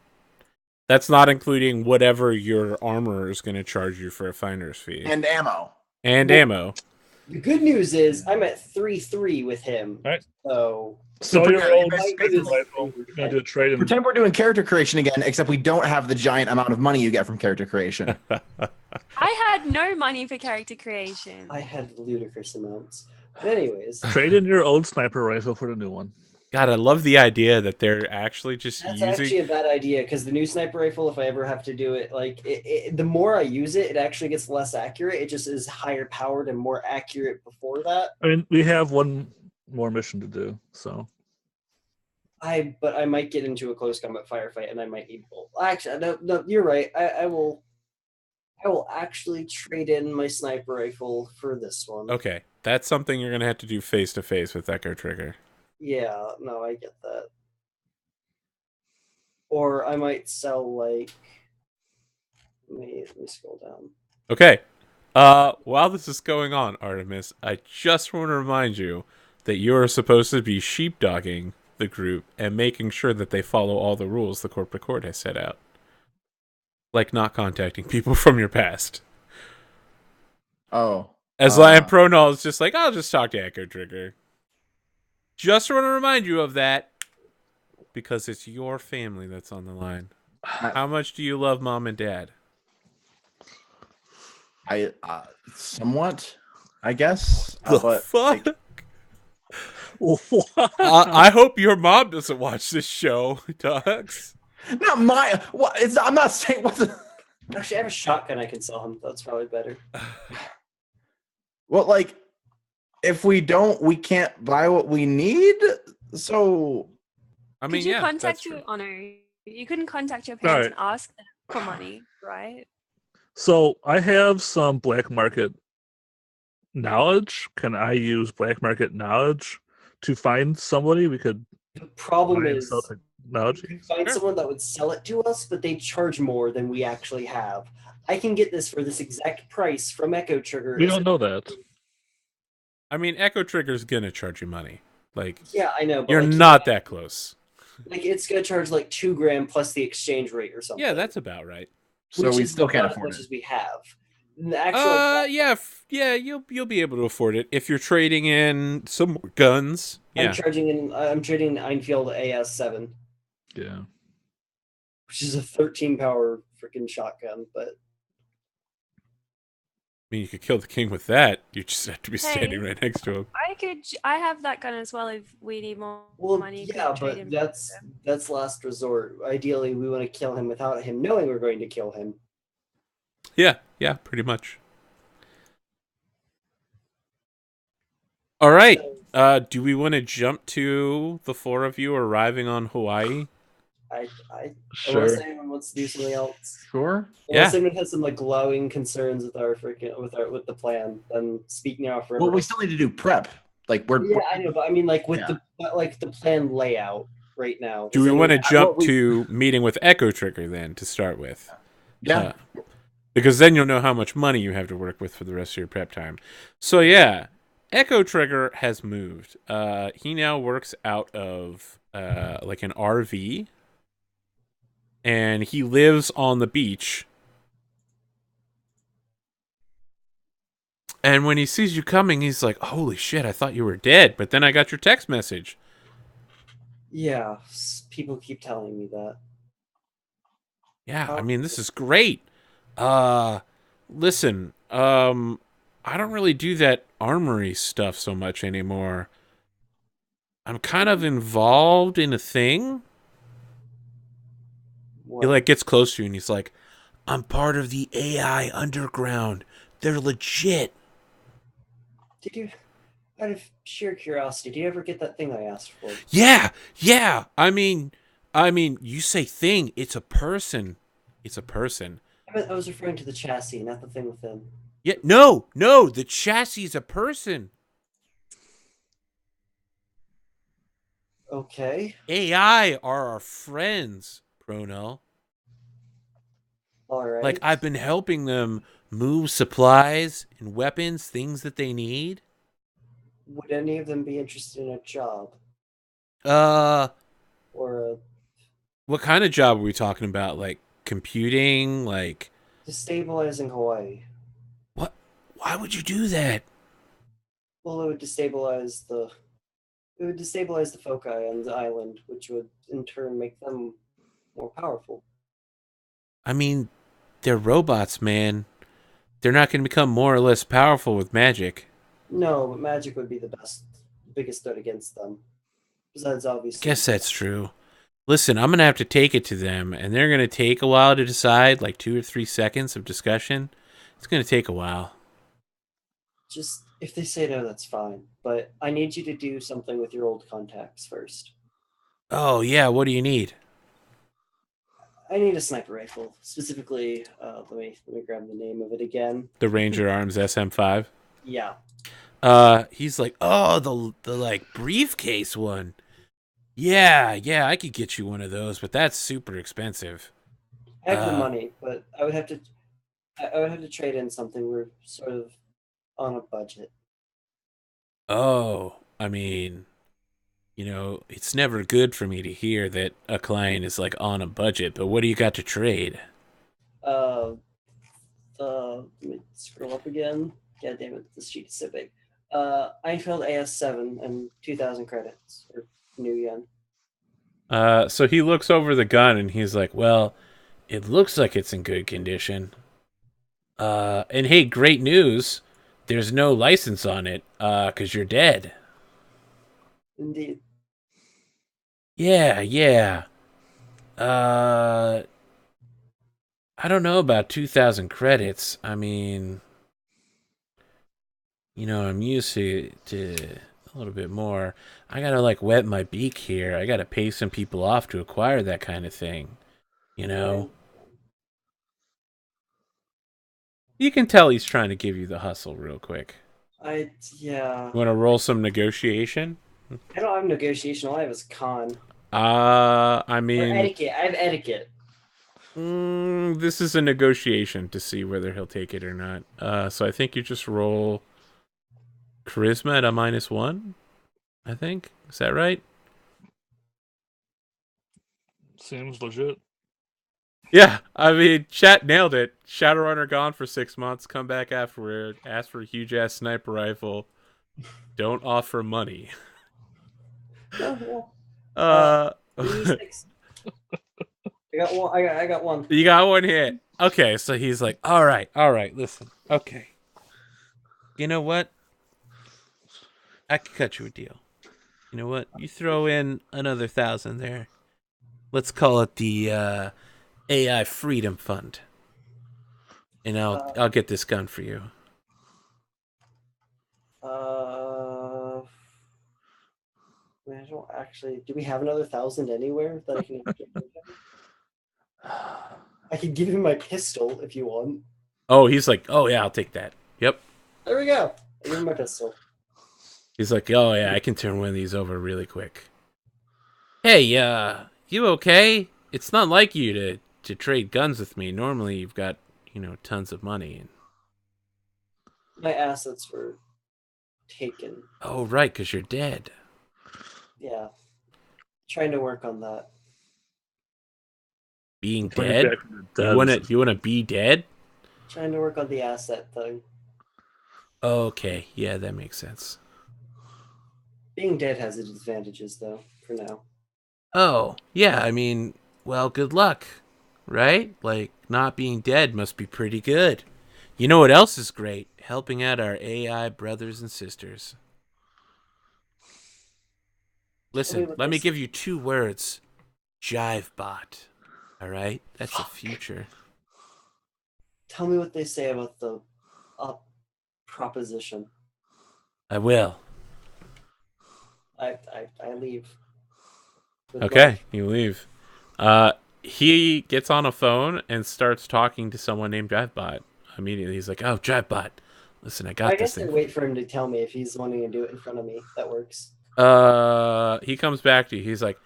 S1: That's not including whatever your armorer is going to charge you for a finder's fee
S2: And ammo.
S1: and
S4: Well-
S1: ammo.
S4: the good news is I'm at 3-3 with him.
S5: All right.
S4: So
S5: So
S2: pretty-
S5: your old
S2: basically-
S5: rifle. We're gonna do a trade in.
S2: Pretend we're doing character creation again, except we don't have the giant amount of money you get from character creation.
S3: I had no money for character creation.
S4: I had ludicrous amounts. But anyways,
S5: Trade in your old sniper rifle for the new one.
S1: God, I love the idea that they're actually just
S4: that's
S1: using.
S4: actually a bad idea because the new sniper rifle, if I ever have to do it, like the more I use it, it actually gets less accurate. It just is higher powered and more accurate before that.
S5: I mean, we have one more mission to do, so
S4: But I might get into a close combat firefight and I might need both. Actually, no, you're right. I will actually trade in my sniper rifle for this one.
S1: Okay, that's something you're going to have to do face to face with Echo Trigger.
S4: Yeah, no, I get that. Or I might sell like. Let me scroll down.
S1: Okay. While this is going on, Artemis, I just want to remind you that you are supposed to be sheepdogging the group and making sure that they follow all the rules the corporate court has set out. Like not contacting people from your past.
S2: Oh.
S1: As Lion Pronol is just like, I'll just talk to Echo Trigger. Just want to remind you of that because it's your family that's on the line. How much do you love mom and dad?
S2: I somewhat, I guess.
S1: The
S2: But
S1: fuck? I hope your mom doesn't watch this show, Tux.
S2: not my. What? I'm not saying what the.
S4: Actually, I have a shotgun I can sell him. That's probably better.
S2: Well, like, if we don't, we can't buy what we need. So
S1: I mean,
S3: Could you
S1: yeah,
S3: contact
S1: that's
S3: your
S1: true.
S3: honor? You couldn't contact your parents
S5: Alright.
S3: and ask them for money, right?
S5: So I have some black market knowledge. Can I use black market knowledge to find somebody we could
S4: The problem
S5: buy and
S4: is
S5: sell
S4: you
S5: technology?
S4: could find someone that would sell it to us, but they charge more than we actually have. I can get this for this exact price from Echo Trigger.
S5: We don't know that.
S1: I mean, Echo Trigger's gonna charge you money. Like,
S4: Yeah, I know. But
S1: you're
S4: like,
S1: not that close.
S4: Like it's gonna charge like $2,000 plus the exchange rate or something.
S1: Yeah, that's about right.
S2: So
S4: which
S2: we
S4: is
S2: still can't
S4: not as
S2: afford
S4: much
S2: it.
S4: as we have. And the actual,
S1: yeah, you'll be able to afford it if you're trading in some more guns. Yeah,
S4: I'm trading an Einfield AS7,
S5: Yeah.
S4: which is a 13 power freaking shotgun. But
S1: I mean, you could kill the king with that. You just have to be
S3: Hey.
S1: standing right next to him.
S3: I have that gun as well if we need more
S4: well,
S3: money. you
S4: yeah,
S3: could trade
S4: but
S3: in
S4: that's last resort. Ideally, we want to kill him without him knowing we're going to kill him.
S1: Yeah, pretty much. All right.
S4: So,
S1: Do we want to jump to the four of you arriving on Hawaii?
S4: unless
S5: Sure.
S4: anyone wants to do something else.
S2: Sure.
S4: Unless
S1: Yeah.
S4: anyone has some like glowing concerns with with the plan, then speak now forever.
S2: Well, we still need to do prep. Like
S4: Yeah, I know, but I mean, like with
S2: Yeah.
S4: the plan layout right now.
S1: Do
S4: Is
S1: we want to
S4: anyone-
S1: jump
S2: we-
S1: to meeting with Echo Trigger then to start with?
S2: yeah.
S1: Because then you'll know how much money you have to work with for the rest of your prep time. So yeah, Echo Trigger has moved. He now works out of like an RV, and he lives on the beach. And when he sees you coming, he's like, "Holy shit! I thought you were dead." But then I got your text message.
S4: Yeah, people keep telling me that.
S1: Yeah, I mean, this is great. Listen, I don't really do that armory stuff so much anymore. I'm kind of involved in a thing.
S4: What?
S1: He like gets close to you and he's like, "I'm part of the AI underground. They're legit."
S4: Did you, out of sheer curiosity, did you ever get that thing I asked for?
S1: Yeah. I mean, you say thing, it's a person. It's a person.
S4: I was referring to the chassis, not the thing within.
S1: Yeah, no, the chassis is a person.
S4: Okay.
S1: AI are our friends, Prono.
S4: All right.
S1: Like, I've been helping them move supplies and weapons, things that they need.
S4: Would any of them be interested in a job or a
S1: What kind of job are we talking about? Like, computing? Like,
S4: destabilizing Hawaii?
S1: what? Why would you do that?
S4: Well, it would destabilize the foci on the island, which would in turn make them more powerful.
S1: I mean, they're robots, man. They're not going to become more or less powerful with magic.
S4: No, but magic would be the biggest threat against them. Besides, obviously.
S1: Guess that's true. Listen, I'm going to have to take it to them, and they're going to take a while to decide, like 2 or 3 seconds of discussion. It's going to take a while.
S4: Just if they say no, that's fine. But I need you to do something with your old contacts first.
S1: Oh, yeah, what do you need?
S4: I need a sniper rifle, specifically. Let me grab the name of it again.
S1: The Ranger Arms SM5.
S4: Yeah.
S1: He's like, oh, the like briefcase one. Yeah, I could get you one of those, but that's super expensive.
S4: I have the money, but I would have to trade in something. We're sort of on a budget.
S1: Oh, I mean, you know, it's never good for me to hear that a client is like on a budget, but what do you got to trade?
S4: Let me scroll up again. God damn it, this sheet is so big. Einfield AS7 and 2,000 credits or new yen.
S1: So he looks over the gun and he's like, well, it looks like it's in good condition. And hey, great news. There's no license on it, 'cause you're dead.
S4: Indeed.
S1: Yeah. I don't know about 2,000 credits. I mean, you know, I'm used to a little bit more. I gotta like wet my beak here. I gotta pay some people off to acquire that kind of thing. You know? You can tell he's trying to give you the hustle real quick.
S4: Yeah.
S1: You wanna roll some negotiation?
S4: I don't have negotiation. All I have is con.
S1: I mean,
S4: Or etiquette. I have etiquette.
S1: this is a negotiation to see whether he'll take it or not. So I think you just roll charisma at a -1. I think, is that right?
S5: Seems legit.
S1: Yeah, I mean, chat nailed it. Shadowrunner gone for 6 months. Come back afterward. Ask for a huge ass sniper rifle. Don't offer money.
S4: Oh, yeah.
S1: Uh,
S4: 3d6. I got one. I got one.
S1: You got one hit. Okay, so he's like, all right, listen. Okay. You know what? I could cut you a deal. You know what? You throw in another 1,000 there. Let's call it the AI Freedom Fund. And I'll get this gun for you.
S4: I don't actually. Do we have another 1,000 anywhere that I can get? I can give him my pistol if you want.
S1: Oh, he's like, oh yeah, I'll take that. Yep.
S4: There we go. I give him my pistol.
S1: He's like, oh yeah, I can turn one of these over really quick. Hey, you okay? It's not like you to trade guns with me. Normally you've got, tons of money.
S4: My assets were taken.
S1: Oh, right, because you're dead.
S4: Yeah. Trying to work on that.
S1: Being dead? You wanna be dead?
S4: Trying to work on the asset thing.
S1: Okay, yeah, that makes sense.
S4: Being dead has its advantages, though, for now.
S1: Oh, yeah, I mean, well, good luck, right? Like, not being dead must be pretty good. You know what else is great? Helping out our AI brothers and sisters. Listen, let me give you 2 words. Jivebot. All right? That's the future.
S4: Tell me what they say about the proposition.
S1: I will.
S4: I leave.
S1: Okay, you leave. He gets on a phone and starts talking to someone named Jivebot. Immediately, he's like, "Oh, Jivebot, listen, I got this thing."
S4: I guess I wait for him to tell me if he's wanting to do it in front of me. That works.
S1: He comes back to you. He's like,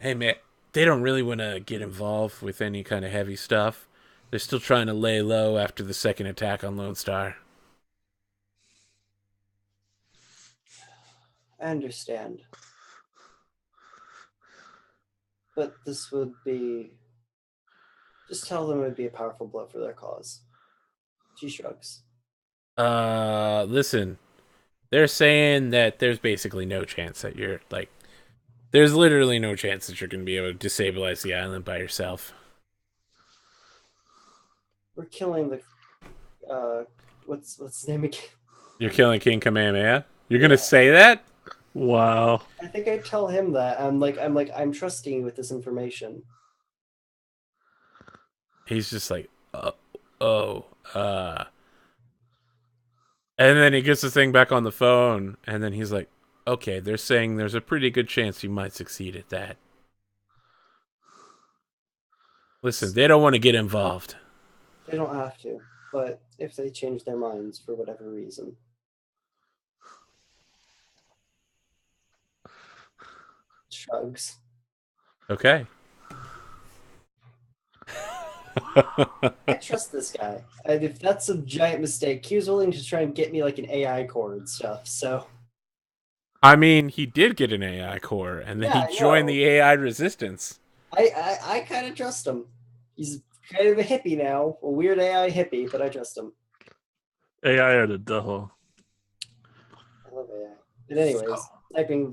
S1: "Hey, man, they don't really want to get involved with any kind of heavy stuff. They're still trying to lay low after the second attack on Lone Star."
S4: I understand. But this would be... Just tell them it would be a powerful blow for their cause. She shrugs.
S1: Listen, they're saying that there's basically no chance that you're, like... There's literally no chance that you're going to be able to disabilize the island by yourself.
S4: We're killing the... what's his name again?
S1: You're killing King Kamehameha? You're going to say that?
S5: Wow.
S4: I think I tell him that. I'm trusting you with this information.
S1: He's just like, and then he gets the thing back on the phone, and then he's like, okay, they're saying there's a pretty good chance you might succeed at that. Listen, they don't want to get involved.
S4: They don't have to, but if they change their minds for whatever reason. Shrugs.
S1: Okay.
S4: I trust this guy. And if that's a giant mistake, he was willing to try and get me like an AI core and stuff, so...
S1: I mean, he did get an AI core, and then he joined the AI resistance.
S4: I kind of trust him. He's kind of a hippie now, a weird AI hippie, but I trust him.
S5: AI are the devil.
S4: I love AI. But anyways,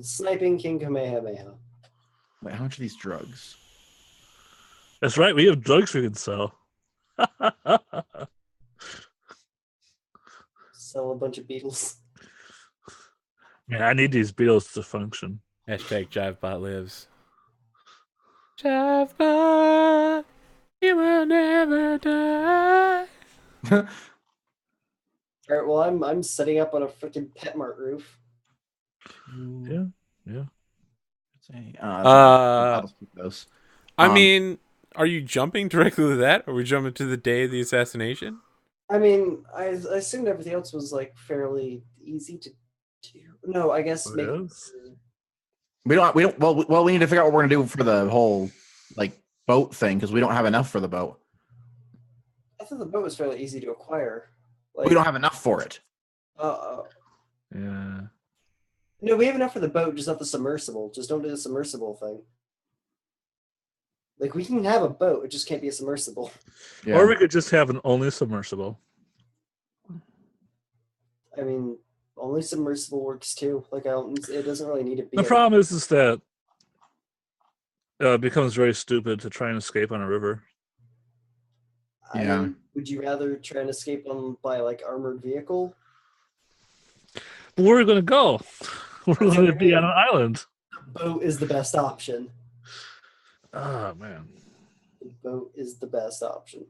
S4: sniping King Kamehameha.
S2: Wait, how much are these drugs?
S5: That's right, we have drugs we can sell.
S4: Sell a bunch of beetles.
S5: Man, I need these beetles to function.
S1: Hashtag Jivebot lives. Jivebot, you will never die.
S4: Alright, well, I'm setting up on a freaking pet mart roof.
S5: Yeah.
S2: I'll just keep those.
S1: I mean, are you jumping directly to that? Are we jumping to the day of the assassination?
S4: I mean, I assumed everything else was like fairly easy to do. No, I guess
S5: It is?
S2: We don't. Well, we need to figure out what we're gonna do for the whole like boat thing because we don't have enough for the boat.
S4: I thought the boat was fairly easy to acquire.
S2: We don't have enough for it.
S5: Yeah.
S4: No, we have enough for the boat, just not the submersible. Just don't do the submersible thing. Like we can have a boat, it just can't be a submersible.
S2: Yeah.
S5: Or we could just have an only submersible.
S4: I mean, only submersible works too. Like it doesn't really need to be.
S5: The problem is that it becomes very stupid to try and escape on a river.
S4: I mean, would you rather try and escape by like armored vehicle?
S5: But where are we going to go? We're going to be on an island.
S4: The boat is the best option.
S5: Oh, man.
S4: The boat is the best option.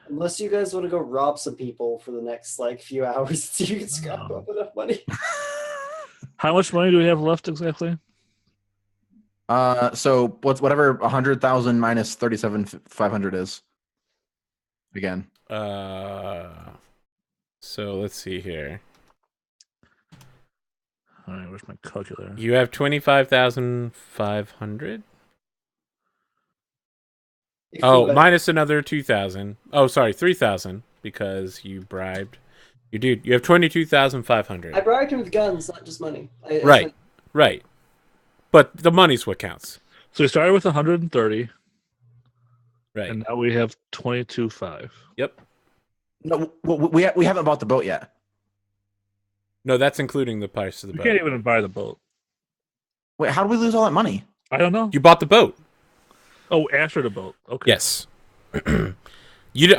S4: Unless you guys want to go rob some people for the next like few hours so you can scrap up enough money.
S5: How much money do we have left exactly?
S2: So whatever 100,000 minus 37,500 is. Again.
S1: So let's see here.
S5: All right, where's my calculator?
S1: You have 25,500. Oh, minus another 2,000. Oh, sorry, 3,000 because you bribed your dude. You have 22,500.
S4: I bribed him with guns, not just money.
S1: Right. But the money's what counts.
S5: So we started with 130.
S1: Right.
S5: And now we have 22.5.
S1: Yep.
S2: No, we haven't bought the boat yet.
S1: No, that's including the price of the boat.
S5: We can't even buy the boat.
S2: Wait, how did we lose all that money?
S5: I don't know.
S1: You bought the boat.
S5: Oh, after the boat. Okay.
S1: Yes. I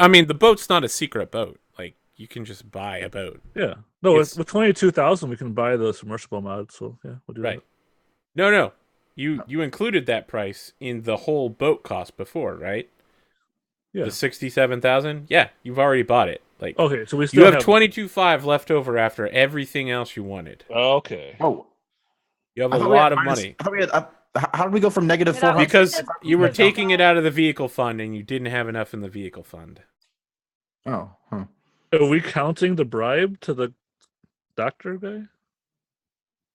S1: mean, the boat's not a secret boat. Like, you can just buy a boat.
S5: Yeah. No, with 22,000, we can buy the submersible mod. So yeah, we'll do that.
S1: No. You included that price in the whole boat cost before, right?
S5: Yeah.
S1: The 67,000. Yeah, you've already bought it. Like,
S5: okay, so we still
S1: have 22.5 left over after everything else you wanted.
S5: Okay.
S2: Oh,
S1: you have a lot of money.
S2: I thought we had. How did we go from negative 400?
S1: Because you were taking it out of the vehicle fund and you didn't have enough in the vehicle fund.
S2: Oh, huh.
S5: Are we counting the bribe to the doctor guy?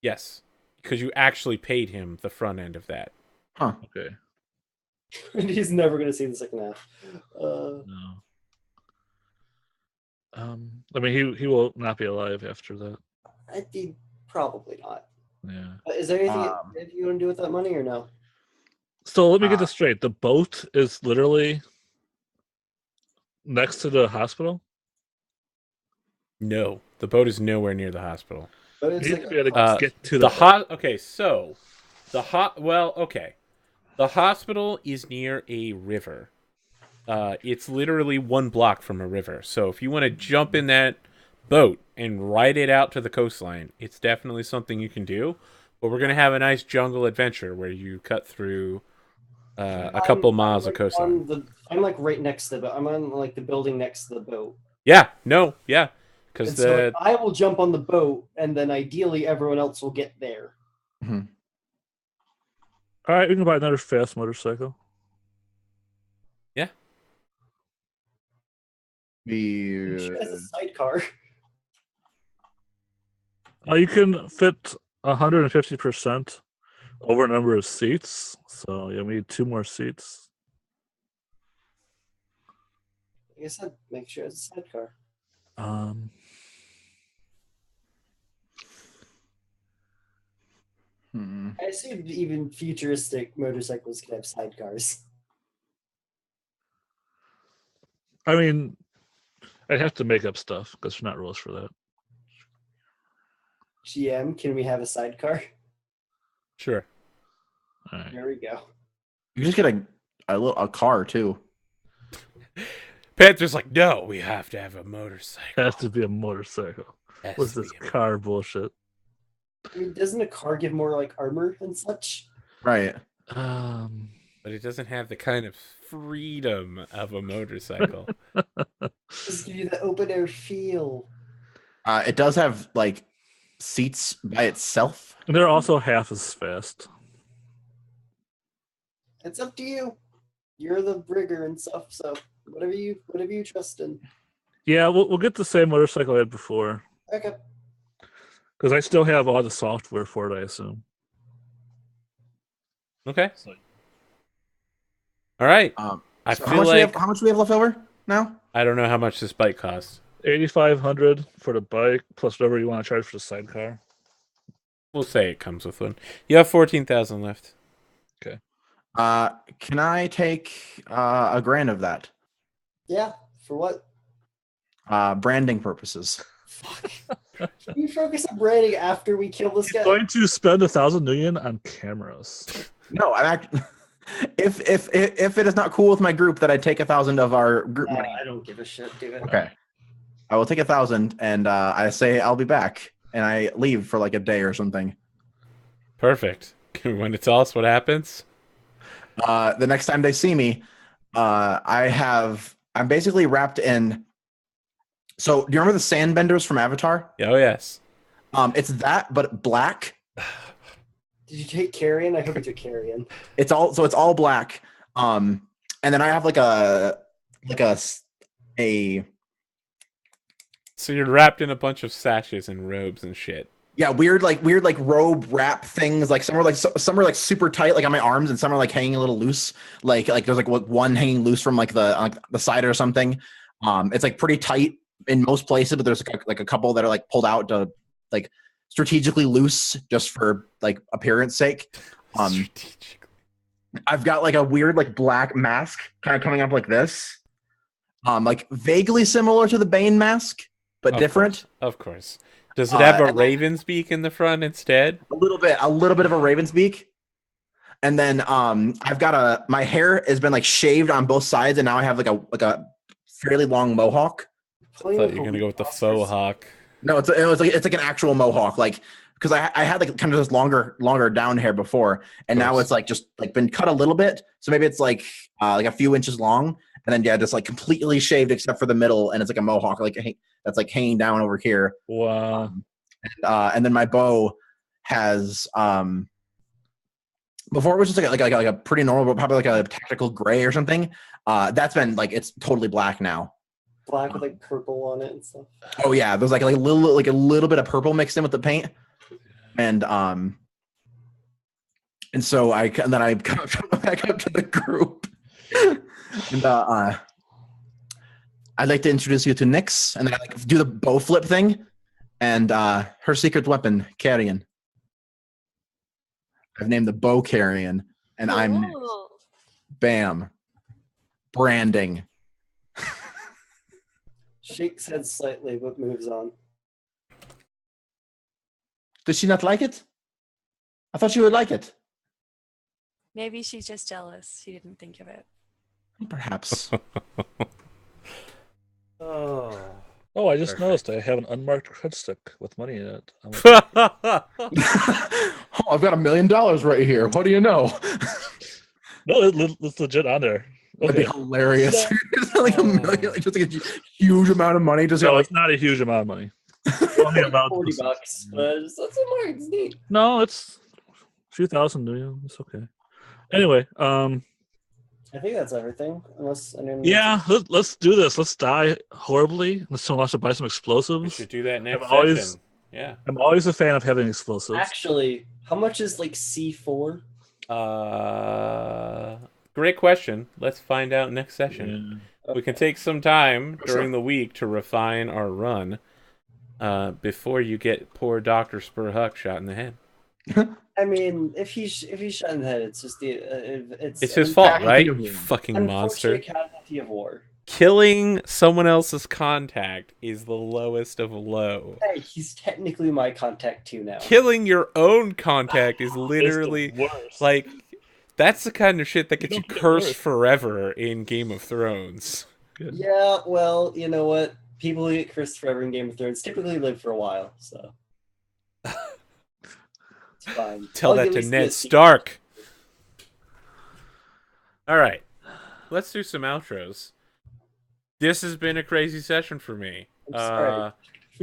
S1: Yes, because you actually paid him the front end of that.
S2: Huh.
S5: Okay.
S4: And he's never going to see the second half.
S5: No. I mean, he will not be alive after that.
S4: Probably not.
S5: Yeah.
S4: Is there anything you want to do with that money or no?
S5: So let me get this straight. The boat is literally next to the hospital?
S1: No, the boat is nowhere near the hospital.
S4: But it's
S5: like, get to the
S1: Okay, so the hospital is near a river. It's literally 1 block from a river. So if you want to jump in that boat and ride it out to the coastline, it's definitely something you can do. But we're gonna have a nice jungle adventure where you cut through a couple miles of coastline.
S4: I'm like right next to the boat. I'm on like the building next to the boat.
S1: Yeah. Because
S4: so I will jump on the boat, and then ideally everyone else will get there.
S2: Mm-hmm.
S5: All right, we can buy another fast motorcycle.
S2: Yeah.
S4: She has a sidecar.
S5: You can fit 150% over number of seats, so you need 2 more seats.
S4: Like I said, make sure it's a sidecar. I assume even futuristic motorcycles can have sidecars.
S5: I mean, I'd have to make up stuff because there's not rules for that.
S4: GM, can we have a sidecar?
S1: Sure.
S5: All right.
S4: There we go.
S2: You just get a car too.
S1: Panther's like, no, we have to have a motorcycle.
S5: It has to be a motorcycle. What's this car bullshit?
S4: I mean, doesn't a car give more like armor and such?
S2: Right.
S1: But it doesn't have the kind of freedom of a motorcycle.
S4: Just give you the open air feel.
S2: It does have like seats by itself?
S5: And they're also half as fast.
S4: It's up to you. You're the rigger and stuff, so whatever you trust in.
S5: Yeah, we'll get the same motorcycle I had before.
S4: Okay.
S5: Because I still have all the software for it, I assume.
S1: Okay. All right. I
S2: So
S1: feel like
S2: how much do we have left over now?
S1: I don't know how much this bike costs.
S5: 8,500 for the bike, plus whatever you want to charge for the sidecar.
S1: We'll say it comes with one. You have 14,000 left.
S5: Okay.
S2: Can I take a grand of that?
S4: Yeah. For what?
S2: Branding purposes.
S4: Can you focus on branding after we kill this guy?
S5: Going to spend 1,000 million on cameras.
S2: No, I'm actually. If it is not cool with my group that I take 1,000 of our group money.
S4: I don't give a shit, do it.
S2: Okay. I will take 1,000 and I say I'll be back and I leave for like a day or something.
S1: Perfect. You want to tell us what happens?
S2: The next time they see me, I'm basically wrapped in. So do you remember the sandbenders from Avatar?
S1: Oh yes.
S2: It's that, but black.
S4: Did you take Carrion? I hope you took Carrion.
S2: It's all black. And then I have like a
S1: So you're wrapped in a bunch of sashes and robes and shit.
S2: yeah, weird robe wrap things. Like some are like super tight, like on my arms, and some are like hanging a little loose. Like there's like one hanging loose from like the side or something. It's like pretty tight in most places, but there's like a couple that are like pulled out to like strategically loose just for like appearance sake. I've got like a weird like black mask kind of coming up like this. Like vaguely similar to the Bane mask, but different.
S1: Of course. Does it have a raven's beak in the front instead?
S2: A little bit of a raven's beak. And then I've got my hair has been like shaved on both sides, and now I have like a fairly long mohawk.
S1: I thought you were gonna go with the faux hawk.
S2: No, it's like an actual mohawk, like because I had like kind of this longer down hair before, and now it's like just like been cut a little bit, so maybe it's like a few inches long, and then just like completely shaved except for the middle, and it's like a mohawk that's like hanging down over here.
S5: Wow.
S2: And then my bow has before it was just like a pretty normal, but probably like a tactical gray or something. That's been like it's totally black now.
S4: Black with like purple on it and stuff.
S2: Oh yeah, there's like a little bit of purple mixed in with the paint, and so I come back up to the group, and I'd like to introduce you to Nyx, and then I like do the bow flip thing, and her secret weapon, Carrion. I've named the bow Carrion, and I'm Nyx. Bam, branding.
S4: Shakes head slightly, but moves on.
S2: Does she not like it? I thought she would like it.
S3: Maybe she's just jealous. She didn't think of it.
S2: Perhaps.
S5: Oh, I just noticed I have an unmarked credit stick with money in it.
S2: Oh, I've got $1 million right here. What do you know?
S5: No, it's legit on there.
S2: That'd be hilarious. Like $1 million, like just like a huge amount of money. Just
S5: no,
S2: like,
S5: it's not a huge amount of money. Only about
S4: $40, but that's a mark. It's neat.
S5: No, it's a few thousand million. It's okay. Anyway,
S4: I think that's everything. Unless
S5: yeah, let's do this. Let's die horribly. Unless someone wants to buy some explosives.
S1: We should do that next session. Yeah.
S5: I'm always a fan of having explosives.
S4: Actually, how much is like C4?
S1: Great question. Let's find out next session.
S4: Yeah.
S1: We can take some time during the week to refine our run before you get poor Dr. Spurhuck shot in the head.
S4: I mean, if he's shot in the head, it's just it's
S1: his fault, right? You fucking monster.
S4: Casualty of war.
S1: Killing someone else's contact is the lowest of low.
S4: Hey, he's technically my contact too now.
S1: Killing your own contact is literally like that's the kind of shit that gets you cursed forever in Game of Thrones.
S5: Good.
S4: Yeah, well, you know what? People who get cursed forever in Game of Thrones typically live for a while, so it's fine.
S1: Tell that to Ned Stark. All right, let's do some outros. This has been a crazy session for me.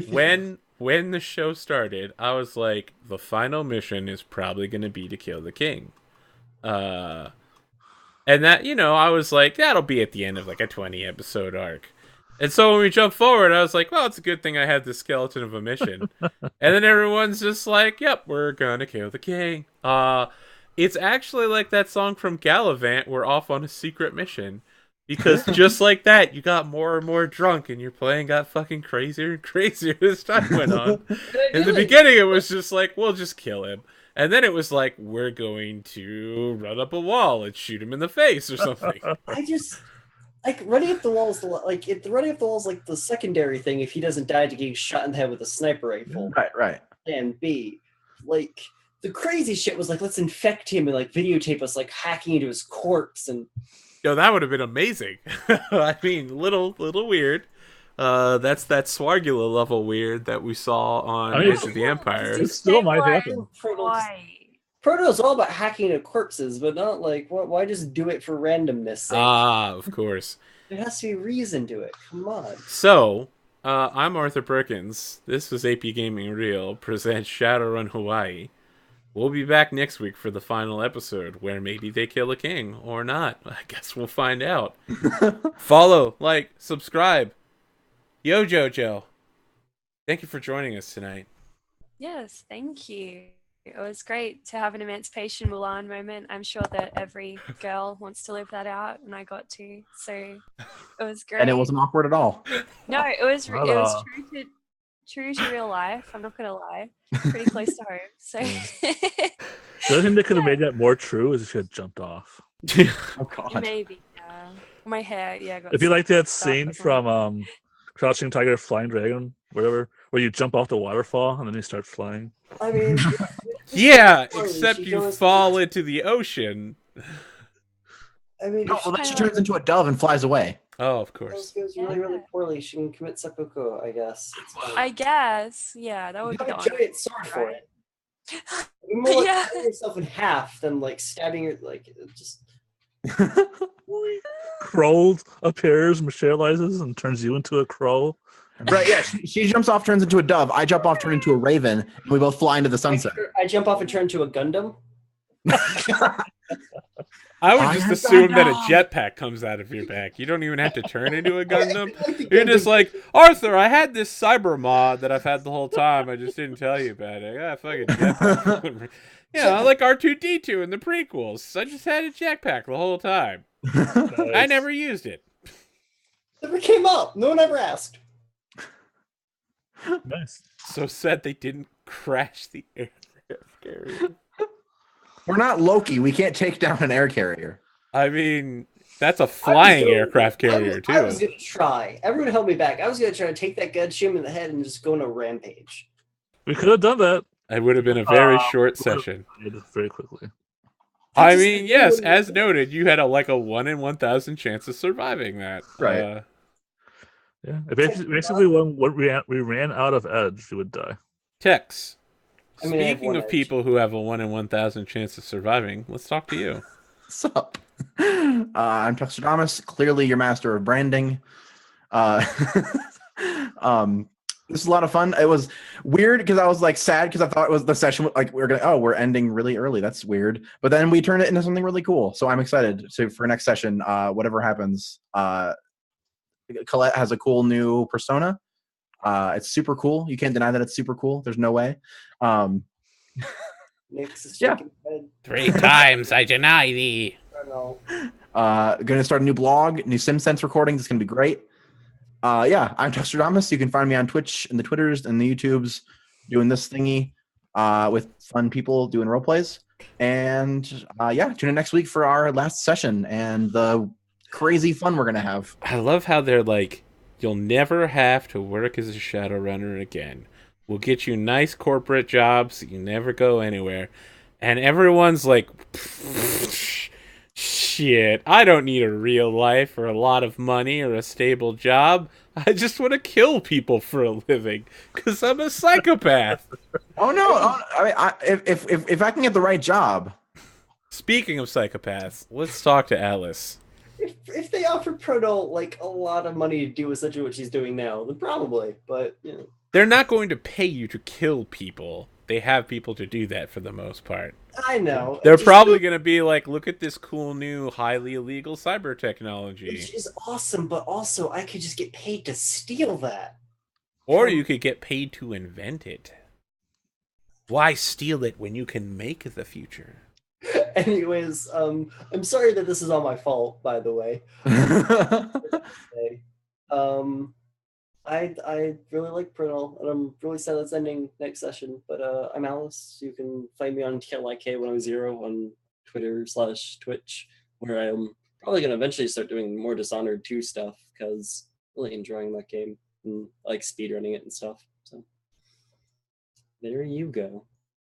S1: When when the show started, I was like, the final mission is probably going to be to kill the king. And that, I was like, that'll be at the end of like a 20 episode arc. And so when we jump forward, I was like, well, it's a good thing I had the skeleton of a mission. And then everyone's just like, yep, we're gonna kill the king. It's actually like that song from Gallivant, we're off on a secret mission. Because just like that, you got more and more drunk, and your plan got fucking crazier and crazier as time went on. In the beginning, it was just like, we'll just kill him. And then it was like, we're going to run up a wall and shoot him in the face or something.
S4: I just like running up the walls. Running up the walls like the secondary thing. If he doesn't die to getting shot in the head with a sniper rifle,
S2: Right.
S4: And B, like the crazy shit was like, let's infect him and like videotape us like hacking into his corpse and.
S1: Yo, that would have been amazing. I mean, little weird. That's that Swargula level weird that we saw on Age of the Empires.
S5: It still might happen.
S4: Proto's all about hacking into corpses, but not like why just do it for randomness sake?
S1: Of course.
S4: There has to be a reason to it. Come on.
S1: So, I'm Arthur Perkins. This was AP Gaming Real presents Shadowrun Hawaii. We'll be back next week for the final episode, where maybe they kill a king, or not. I guess we'll find out. Follow, like, subscribe. Yo, Jojo. Thank you for joining us tonight.
S3: Yes, thank you. It was great to have an Emancipation Mulan moment. I'm sure that every girl wants to live that out, and I got to. So it was great.
S2: And it wasn't awkward at all.
S3: No, it was true to real life. I'm not gonna lie. Pretty close to home. So
S5: the other thing that could have made that more true is if you had jumped off.
S2: Oh God.
S3: Maybe. Yeah. My hair. Yeah.
S5: If you like that scene from Crouching Tiger, Flying Dragon, whatever, where you jump off the waterfall and then you start flying.
S4: I mean,
S1: yeah, except you fall into the ocean.
S4: I mean,
S2: no, well, then she turns into a dove and flies away.
S1: Oh, of
S4: If
S1: course.
S4: goes really, really poorly, she can commit seppuku, I guess.
S3: I guess. Yeah, that
S4: You
S3: would be
S4: have a giant sword for it. You're more like cutting yourself in half than like stabbing your like just.
S5: Crow appears, materializes, and turns you into a crow.
S2: Right, yeah. She jumps off, turns into a dove. I jump off, turn into a raven, and we both fly into the sunset.
S4: I jump off and turn into a Gundam.
S1: I would just assume that a jetpack comes out of your back. You don't even have to turn into a Gundam. You're just like, Arthur, I had this cyber mod that I've had the whole time. I just didn't tell you about it. I got a fucking jetpack. Yeah, like R2-D2 in the prequels. I just had a jetpack the whole time. I never used it.
S4: Never came up. No one ever asked.
S5: Nice.
S1: So sad they didn't crash the aircraft carrier.
S2: We're not Loki. We can't take down an air carrier.
S1: I mean, that's a flying aircraft carrier, too.
S4: I was going to try. Everyone held me back. I was going to try to take that Gundam in the head and just go on a rampage.
S5: We could have done that.
S1: It would have been a very short session.
S5: Very quickly.
S1: I mean, yes, as noted, you had a 1 in 1,000 chance of surviving that.
S2: Right.
S5: Yeah. Basically, when we ran out of edge, you would die.
S1: Tex.
S4: I mean,
S1: Speaking of people who have a 1 in 1,000 chance of surviving, let's talk to you.
S2: What's up? I'm Tuxtradamus, clearly your master of branding. This is a lot of fun. It was weird because I was like sad because I thought it was the session like we're ending really early. That's weird. But then we turned it into something really cool. So I'm excited for next session. Whatever happens. Colette has a cool new persona. It's super cool. You can't deny that it's super cool. There's no way.
S4: Nick's is
S2: Yeah.
S4: shaking his head.
S1: 3 times I deny thee.
S4: I don't know.
S2: Going to start a new blog, new SimSense recordings. It's going to be great. Yeah, I'm Tuxtradamus. You can find me on Twitch and the Twitters and the YouTubes doing this thingy with fun people doing role plays. And yeah, tune in next week for our last session and the crazy fun we're going to have.
S1: I love how they're like, you'll never have to work as a Shadowrunner again. We'll get you nice corporate jobs. You never go anywhere. And everyone's like, shit, I don't need a real life or a lot of money or a stable job. I just want to kill people for a living because I'm a psychopath.
S2: Oh no! I mean, if I can get the right job.
S1: Speaking of psychopaths, let's talk to Alice.
S4: If they offer Proto like a lot of money to do essentially what she's doing now, then probably. But you know.
S1: They're not going to pay you to kill people. They have people to do that for the most part.
S4: I know.
S1: They're probably going to be like, look at this cool new highly illegal cyber technology.
S4: Which is awesome, but also I could just get paid to steal that.
S1: Or you could get paid to invent it. Why steal it when you can make the future?
S4: Anyways, I'm sorry that this is all my fault, by the way. I really like Pernal, and I'm really sad that's ending next session. But I'm Alice. You can find me on TLIK100 on Twitter/Twitch, where I'm probably gonna eventually start doing more Dishonored 2 stuff because I'm really enjoying that game and I like speedrunning it and stuff. So there you go.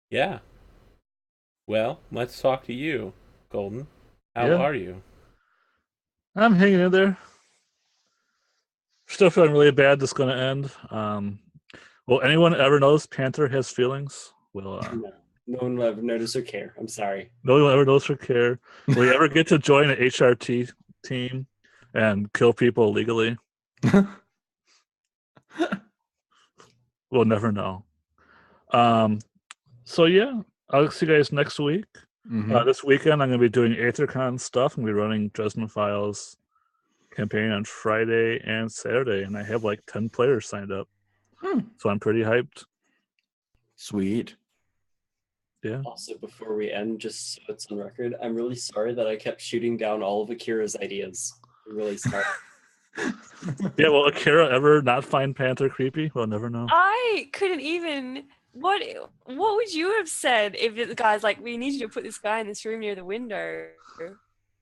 S1: Yeah. Well, let's talk to you, Golden. How are you?
S5: I'm hanging in there. Still feeling really bad this is going to end. Will anyone ever notice Panther has feelings?
S4: No one will ever notice or care. I'm sorry.
S5: No one will ever notice or care. Will you ever get to join an HRT team and kill people illegally? We'll never know. So yeah, I'll see you guys next week. This weekend I'm going to be doing AetherCon stuff. I'm going to be running Dresden Files campaign on Friday and Saturday, and I have like 10 players signed up. So I'm pretty hyped.
S2: Sweet.
S5: Yeah.
S4: Also, before we end, just so it's on record, I'm really sorry that I kept shooting down all of Akira's ideas. I'm really sorry.
S5: Yeah, will Akira ever not find Panther creepy? We'll never know.
S3: I couldn't even. What would you have said if the guy's like, we need you to put this guy in this room near the window?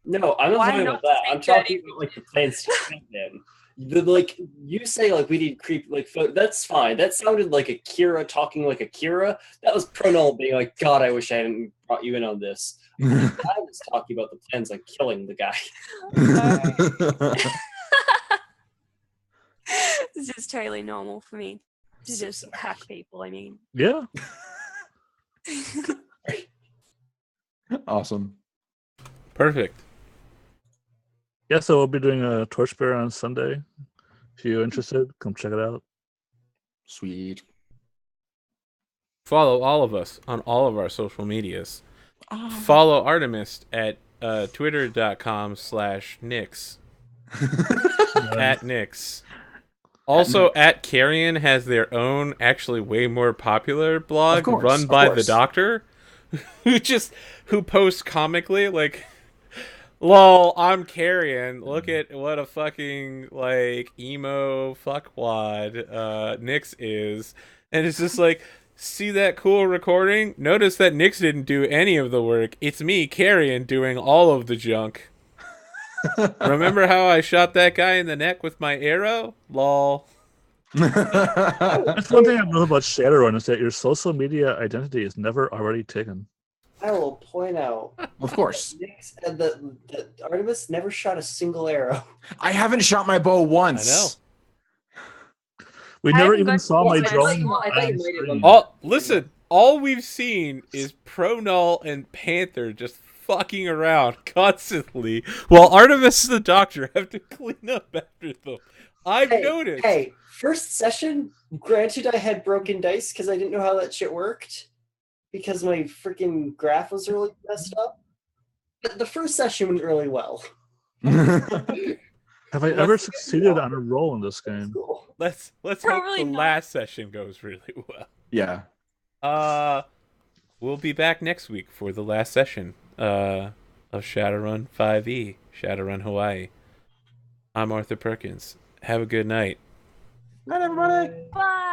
S4: No, I'm not talking about that. I'm talking about like the plans to kill him. Like you say, like we need creep. Like that's fine. That sounded like Akira talking like Akira. That was Pronol being like, God, I wish I hadn't brought you in on this. I was talking about the plans on killing the guy.
S3: This is totally normal for me to just hack people. I mean,
S5: yeah.
S2: Awesome.
S1: Perfect.
S5: Yeah, so we'll be doing a Torchbearer on Sunday. If you're interested, come check it out.
S2: Sweet.
S1: Follow all of us on all of our social medias. Follow Artemyst at twitter.com/Nix. At Nix. Also, at Carrion has their own, actually way more popular blog run by the Doctor, who posts comically like, "Lol, I'm Carrion. Look at what a fucking like emo fuckwad Nix is," and it's just like, see that cool recording? Notice that Nix didn't do any of the work. It's me, Carrion, doing all of the junk. Remember how I shot that guy in the neck with my arrow? Lol.
S5: That's one thing I know about Shadowrun is that your social media identity is never already taken.
S4: I will point out,
S2: of course,
S4: that Artemyst never shot a single arrow.
S2: I haven't shot my bow once.
S1: I know.
S5: We never even saw my drone.
S1: Listen, all we've seen is Null and Panther just fucking around constantly while Artemyst and the Doctor have to clean up after them. I've noticed.
S4: Hey, first session, granted I had broken dice because I didn't know how that shit worked because my freaking graph was really messed up. But the first session went really well.
S5: Have I ever succeeded on a roll in this game?
S4: Cool.
S1: Let's hope the last session goes really well.
S2: Yeah.
S1: We'll be back next week for the last session of Shadowrun 5e, Shadowrun Hawaii. I'm Arthur Perkins. Have a good night.
S2: Night, everybody.
S3: Bye.